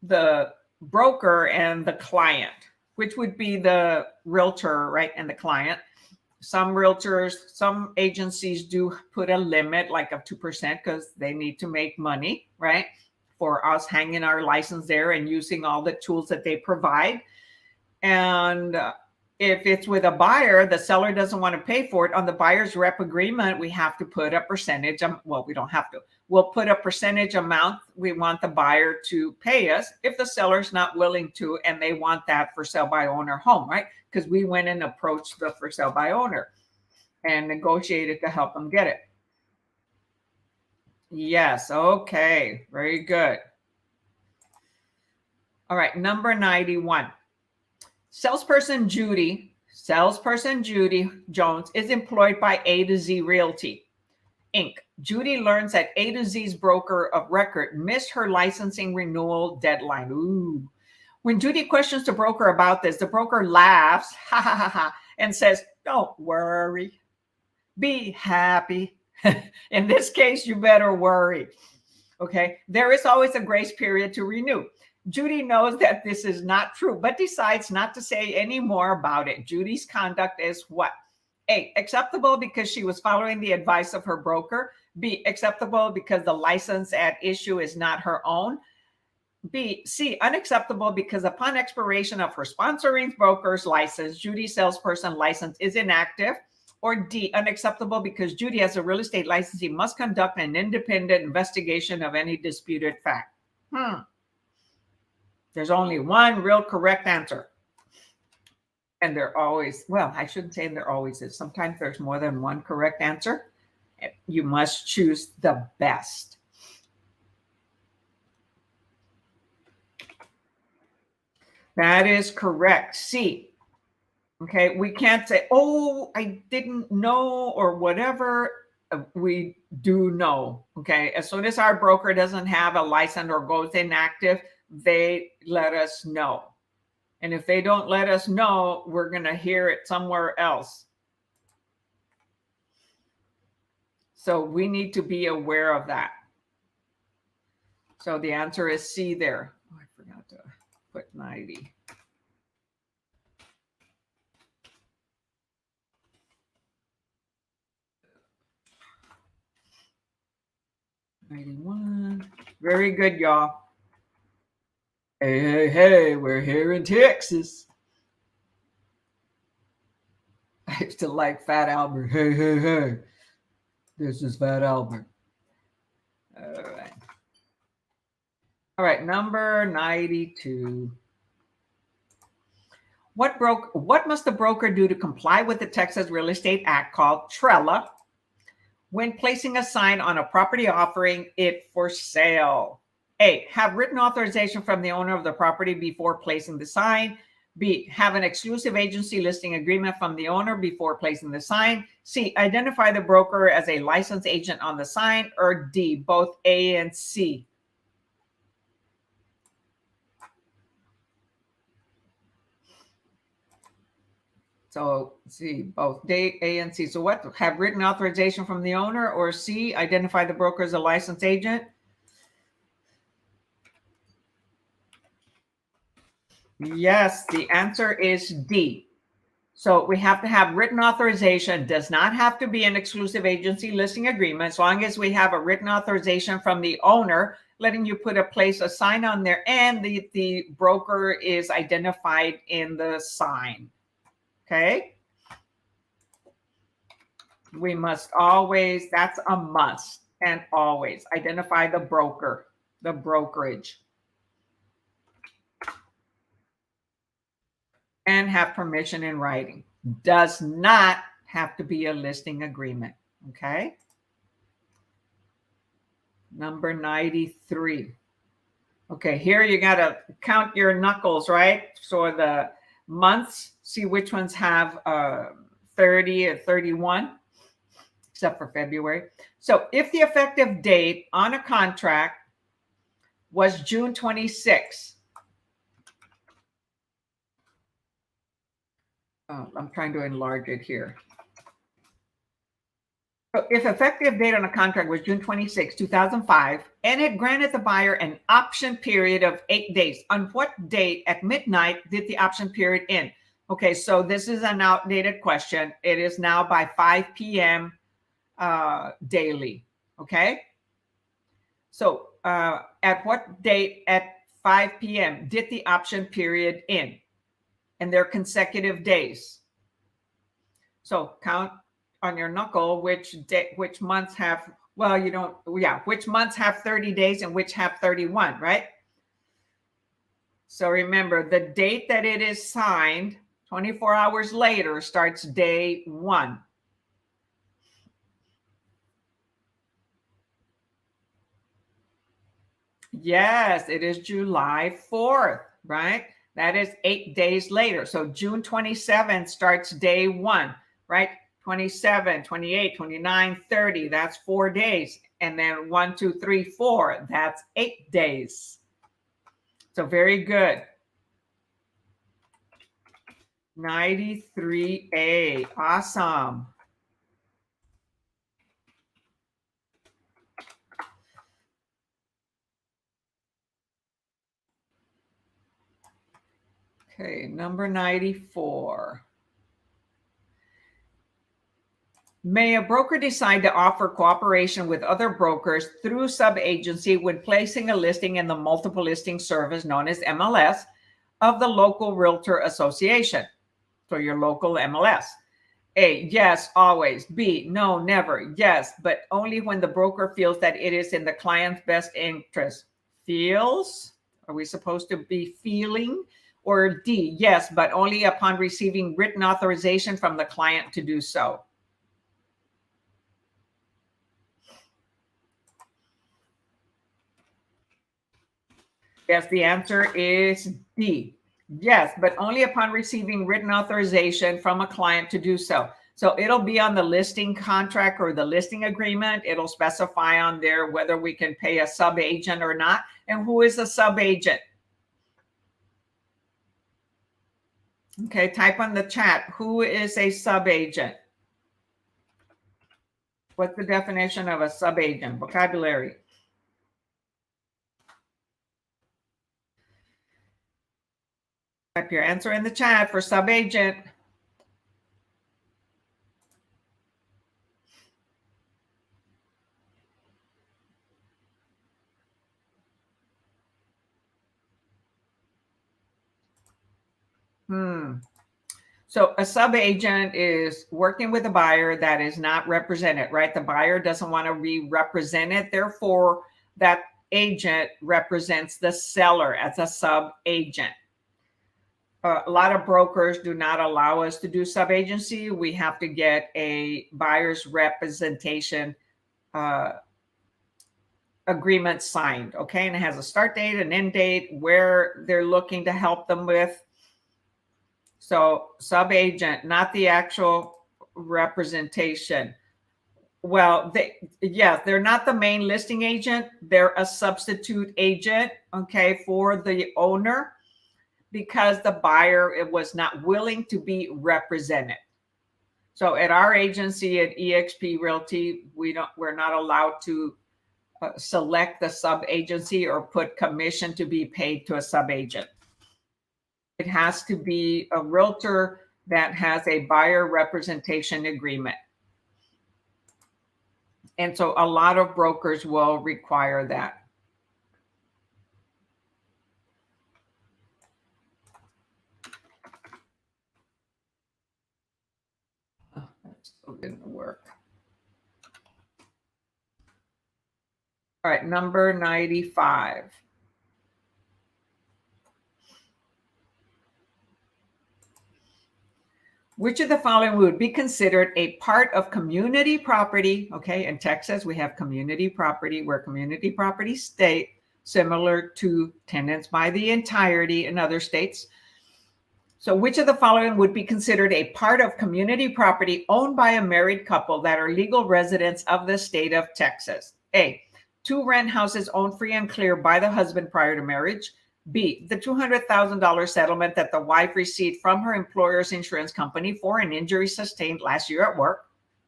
the broker and the client, which would be the realtor, right, and the client. Some realtors, some agencies do put a limit like of 2% because they need to make money, right, for us hanging our license there and using all the tools that they provide. And if it's with a buyer, the seller doesn't want to pay for it. On the buyer's rep agreement, we have to put a percentage. Well, we don't have to. We'll put a percentage amount we want the buyer to pay us if the seller's not willing to, and they want that for sale by owner home, right? Because we went and approached the for sale by owner and negotiated to help them get it. Yes. Okay. Very good. All right. Number 91. Salesperson Judy Jones is employed by A to Z Realty, Inc. Judy learns that A to Z's broker of record missed her licensing renewal deadline. Ooh. When Judy questions the broker about this, the broker laughs, ha ha ha ha, and says, "Don't worry, be happy." In this case, you better worry. Okay. There is always a grace period to renew. Judy knows that this is not true, but decides not to say any more about it. Judy's conduct is what? A, acceptable because she was following the advice of her broker. B, acceptable because the license at issue is not her own. C, unacceptable because upon expiration of her sponsoring broker's license, Judy's salesperson license is inactive. Or D, unacceptable because Judy, as a real estate licensee, must conduct an independent investigation of any disputed fact. There's only one real correct answer. And there always, well, I shouldn't say there always is. Sometimes there's more than one correct answer. You must choose the best. That is correct. C. Okay, we can't say, "Oh, I didn't know," or whatever. We do know. Okay, as soon as our broker doesn't have a license or goes inactive, they let us know. And if they don't let us know, we're going to hear it somewhere else. So we need to be aware of that. So the answer is C there. Oh, I forgot to put 90. $91. Very good, y'all. Hey, hey, hey, we're here in Texas. I used to like Fat Albert. Hey, hey, hey. This is Fat Albert. All right. All right, number 92. What must the broker do to comply with the Texas Real Estate Act called TRELA when placing a sign on a property offering it for sale? A, have written authorization from the owner of the property before placing the sign. B, have an exclusive agency listing agreement from the owner before placing the sign. C, identify the broker as a licensed agent on the sign. Or D, both A and C. So C, both D, A, and C. So what? Have written authorization from the owner, or C, identify the broker as a licensed agent? Yes, the answer is D. So we have to have written authorization. Does not have to be an exclusive agency listing agreement. As long as we have a written authorization from the owner, letting you place a sign on there, and the broker is identified in the sign. Okay. We must always, that's a must, and always identify the broker, the brokerage, and have permission in writing. Does not have to be a listing agreement. Okay. Number 93. Okay, here you got to count your knuckles, right? So the months, see which ones have 30 or 31, except for February. So if the effective date on a contract was June 26, I'm trying to enlarge it here. So if effective date on a contract was June 26, 2005, and it granted the buyer an option period of 8 days, on what date at midnight did the option period end? Okay, so this is an outdated question. It is now by 5 p.m. Daily. Okay. So at what date at 5 p.m. did the option period end? And they're consecutive days. So count on your knuckle which months have, well, you don't, yeah, which months have 30 days and which have 31, right? So remember, the date that it is signed, 24 hours later, starts day 1. Yes, it is July 4th, right? That is 8 days later. So June 27th starts day one, right? 27, 28, 29, 30, that's 4 days. And then 1, 2, 3, 4, that's 8 days. So very good. 93A, awesome. Okay, number 94. May a broker decide to offer cooperation with other brokers through subagency when placing a listing in the multiple listing service known as MLS of the local realtor association? So your local MLS. A, yes, always. B, no, never. Yes, but only when the broker feels that it is in the client's best interest. Feels? Are we supposed to be feeling? Or D, yes, but only upon receiving written authorization from the client to do so. Yes, the answer is D. Yes, but only upon receiving written authorization from a client to do so. So it'll be on the listing contract or the listing agreement. It'll specify on there whether we can pay a sub-agent or not. And who is a sub-agent? Okay, type on the chat. Who is a sub-agent? What's the definition of a sub-agent? Vocabulary. Type your answer in the chat for sub-agent. So a sub-agent is working with a buyer that is not represented, right? The buyer doesn't want to be represented. Therefore, that agent represents the seller as a sub-agent. A lot of brokers do not allow us to do sub-agency. We have to get a buyer's representation agreement signed, okay? And it has a start date, an end date, where they're looking to help them with. So sub-agent, not the actual representation. Well, they're not the main listing agent. They're a substitute agent, okay, for the owner because the buyer was not willing to be represented. So at our agency at eXp Realty, we're not allowed to select the sub-agency or put commission to be paid to a sub-agent. It has to be a realtor that has a buyer representation agreement. And so a lot of brokers will require that. Oh, that still didn't work. All right, number 95. Which of the following would be considered a part of community property? Okay, in Texas, we have community property. We're community property state, similar to tenants by the entirety in other states. So which of the following would be considered a part of community property owned by a married couple that are legal residents of the state of Texas? A, 2 rent houses owned free and clear by the husband prior to marriage. B, the $200,000 settlement that the wife received from her employer's insurance company for an injury sustained last year at work.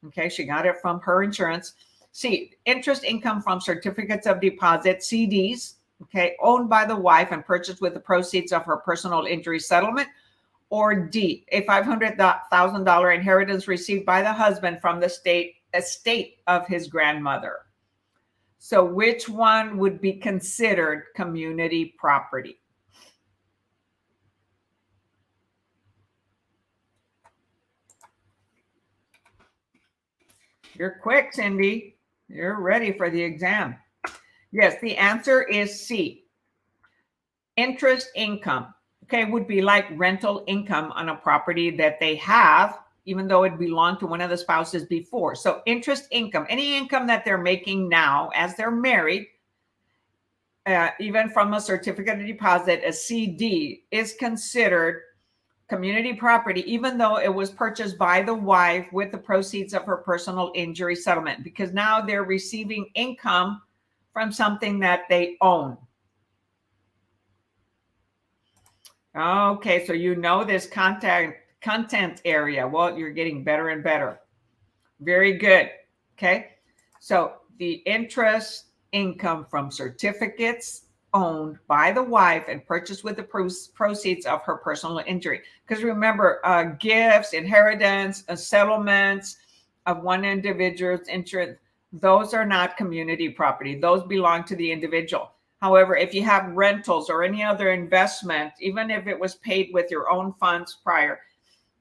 Okay, she got it from her insurance. C, interest income from certificates of deposit, CDs, okay, owned by the wife and purchased with the proceeds of her personal injury settlement. Or D, a $500,000 inheritance received by the husband from the estate of his grandmother. So which one would be considered community property? You're quick, Cindy. You're ready for the exam. Yes, the answer is C. Interest income, okay, would be like rental income on a property that they have, even though it belonged to one of the spouses before. So interest income, any income that they're making now as they're married, even from a certificate of deposit, a CD is considered community property, even though it was purchased by the wife with the proceeds of her personal injury settlement, because now they're receiving income from something that they own. Okay, so you know this content area. Well, you're getting better and better. Very good. Okay, so the interest income from certificates owned by the wife and purchased with the proceeds of her personal injury. Because remember, gifts, inheritance, settlements of one individual's interest, those are not community property. Those belong to the individual. However, if you have rentals or any other investment, even if it was paid with your own funds prior,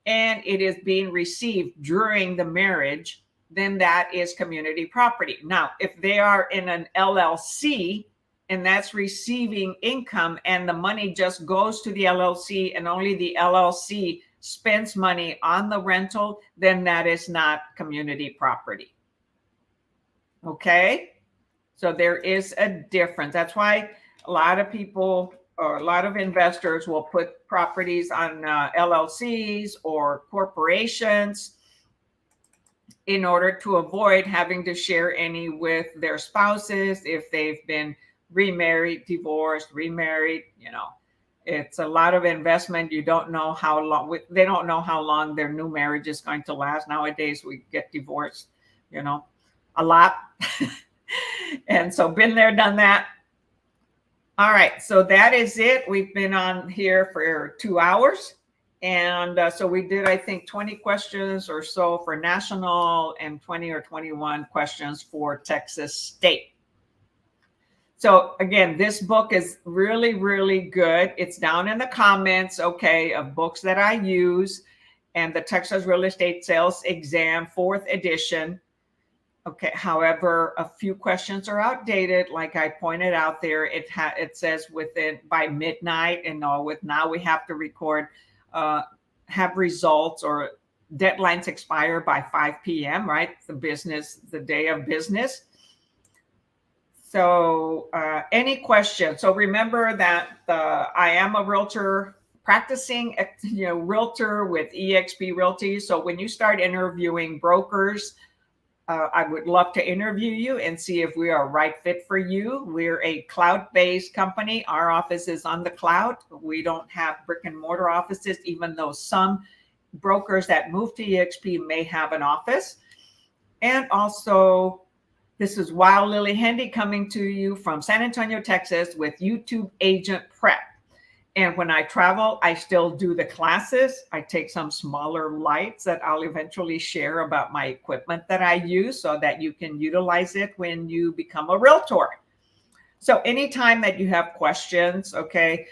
and it is being received during the marriage, then that is community property. Now, if they are in an LLC and that's receiving income and the money just goes to the LLC and only the LLC spends money on the rental, then that is not community property. Okay? So there is a difference. That's why a lot of people or a lot of investors will put properties on LLCs or corporations in order to avoid having to share any with their spouses if they've been remarried, divorced, remarried. You know, it's a lot of investment. You don't know how long, they don't know how long their new marriage is going to last. Nowadays, we get divorced, you know, a lot. And so been there, done that. All right, so that is it. We've been on here for 2 hours. And so we did, I think, 20 questions or so for national and 20 or 21 questions for Texas state. So again, this book is really, really good. It's down in the comments, okay, of books that I use, and the Texas Real Estate Sales Exam, 4th edition. Okay, however, a few questions are outdated. Like I pointed out there, it says within by midnight, and now we have to record, have results or deadlines expire by 5 p.m., right? The day of business. So any questions? So remember that I am a realtor, practicing, realtor with eXp Realty. So when you start interviewing brokers, I would love to interview you and see if we are a right fit for you. We're a cloud-based company. Our office is on the cloud. We don't have brick and mortar offices, even though some brokers that move to eXp may have an office. And also, this is Wild Lily Handy coming to you from San Antonio, Texas with YouTube Agent Prep. And when I travel, I still do the classes. I take some smaller lights that I'll eventually share about my equipment that I use so that you can utilize it when you become a realtor. So anytime that you have questions, okay,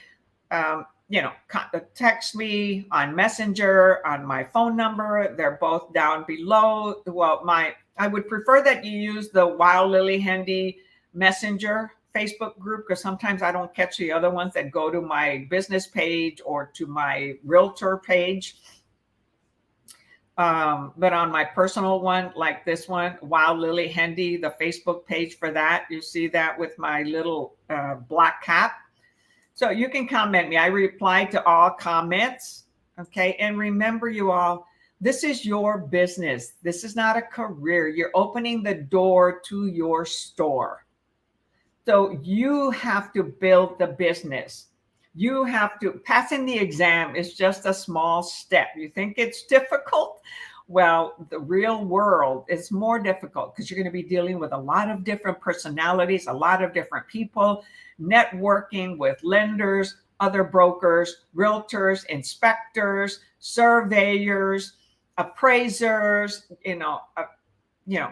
text me on Messenger, on my phone number. They're both down below. Well, I would prefer that you use the Wild Lily Handy Messenger Facebook group, because sometimes I don't catch the other ones that go to my business page or to my realtor page. But on my personal one, like this one, Wild Lily Handy, the Facebook page for that, you see that with my little black cap. So you can comment me. I reply to all comments. Okay. And remember, you all, this is your business. This is not a career. You're opening the door to your store. So you have to build the business. You have to, passing the exam is just a small step. You think it's difficult? Well, the real world is more difficult because you're going to be dealing with a lot of different personalities, a lot of different people, networking with lenders, other brokers, realtors, inspectors, surveyors, appraisers,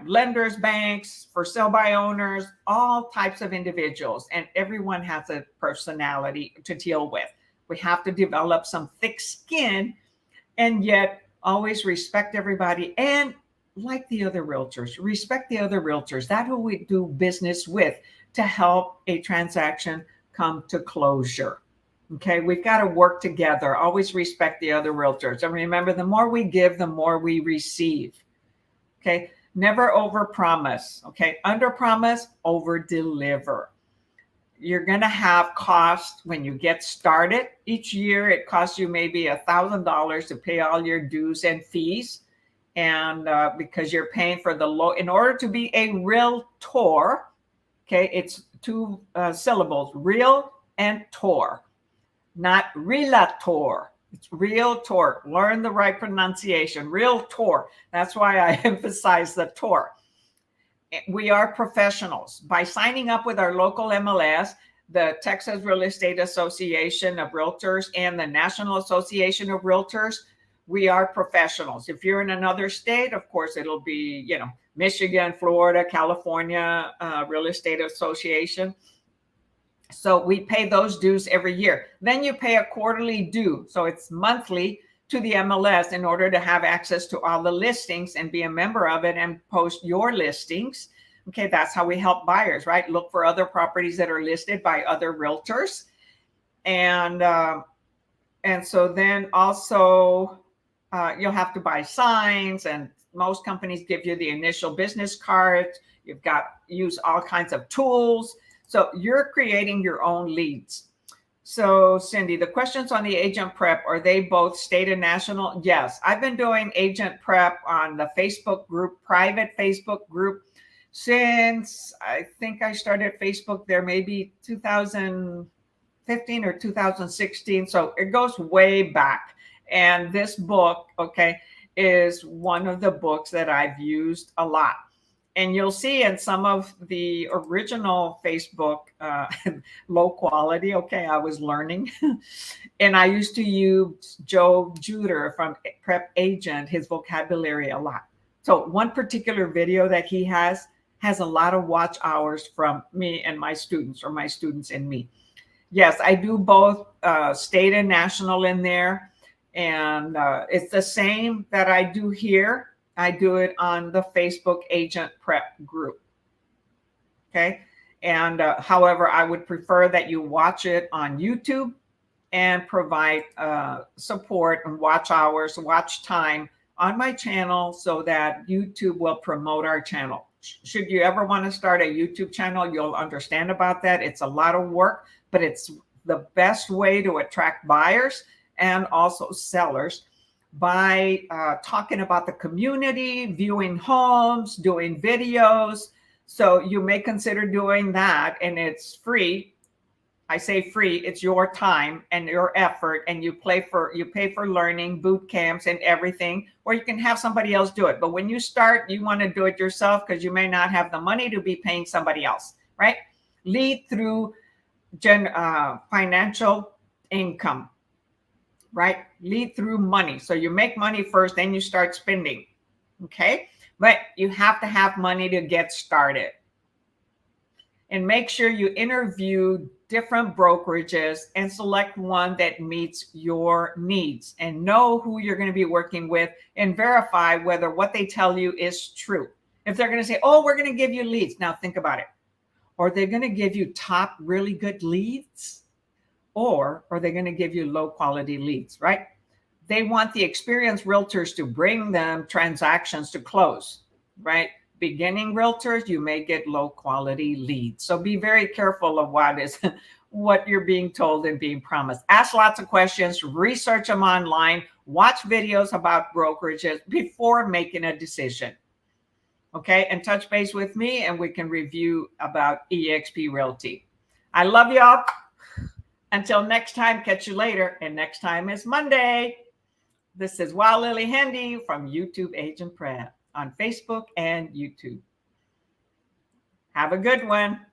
lenders, banks, for sale by owners, all types of individuals, and everyone has a personality to deal with. We have to develop some thick skin and yet always respect everybody, and like the other realtors, respect the other realtors. That's who we do business with to help a transaction come to closure. Okay, we've got to work together. Always respect the other realtors. And remember, the more we give, the more we receive. Okay. Never overpromise, okay? Underpromise, overdeliver. you're going to have costs when you get started. Each year, it costs you maybe $1,000 to pay all your dues and fees. And because you're paying for the low, in order to be a realtor, okay, it's two syllables, real and tor, not realtor. It's realtor. Learn the right pronunciation, realtor. That's why I emphasize the tor. We are professionals. By signing up with our local MLS, the Texas Real Estate Association of Realtors and the National Association of Realtors, we are professionals. If you're in another state, of course, it'll be, you know, Michigan, Florida, California, Real Estate Association. So we pay those dues every year. Then you pay a quarterly due. So it's monthly to the MLS in order to have access to all the listings and be a member of it and post your listings. Okay, that's how we help buyers, right? Look for other properties that are listed by other realtors. And so then also you'll have to buy signs, and most companies give you the initial business card. You've got use all kinds of tools. So you're creating your own leads. So Cindy, the questions on the agent prep, are they both state and national? Yes, I've been doing agent prep on the Facebook group, private Facebook group, since I think I started Facebook there maybe 2015 or 2016. So it goes way back. And this book, okay, is one of the books that I've used a lot. And you'll see in some of the original Facebook, low quality. Okay, I was learning. And I used to use Joe Juder from Prep Agent, his vocabulary a lot. So one particular video that he has a lot of watch hours from me and my students, or my students and me. Yes, I do both state and national in there. And it's the same that I do here. I do it on the Facebook Agent Prep group. Okay. And however, I would prefer that you watch it on YouTube and provide support and watch hours, watch time on my channel so that YouTube will promote our channel. Should you ever want to start a YouTube channel, you'll understand about that. It's a lot of work, but it's the best way to attract buyers and also sellers by talking about the community, viewing homes, doing videos. So you may consider doing that, and it's free. I say free, it's your time and your effort, and you pay for learning, boot camps and everything, or you can have somebody else do it. But when you start, you want to do it yourself because you may not have the money to be paying somebody else, right? Lead through financial income. Right? Lead through money. So you make money first, then you start spending. Okay. But you have to have money to get started. And make sure you interview different brokerages and select one that meets your needs, and know who you're going to be working with, and verify whether what they tell you is true. If they're going to say, oh, we're going to give you leads. Now think about it. Are they going to give you top really good leads? Or are they going to give you low quality leads, right? They want the experienced realtors to bring them transactions to close, right? Beginning realtors, you may get low quality leads. So be very careful of what you're being told and being promised. Ask lots of questions, research them online, watch videos about brokerages before making a decision. Okay, and touch base with me and we can review about eXp Realty. I love y'all. Until next time, catch you later. And next time is Monday. This is Wild Lily Handy from YouTube Agent Prep on Facebook and YouTube. Have a good one.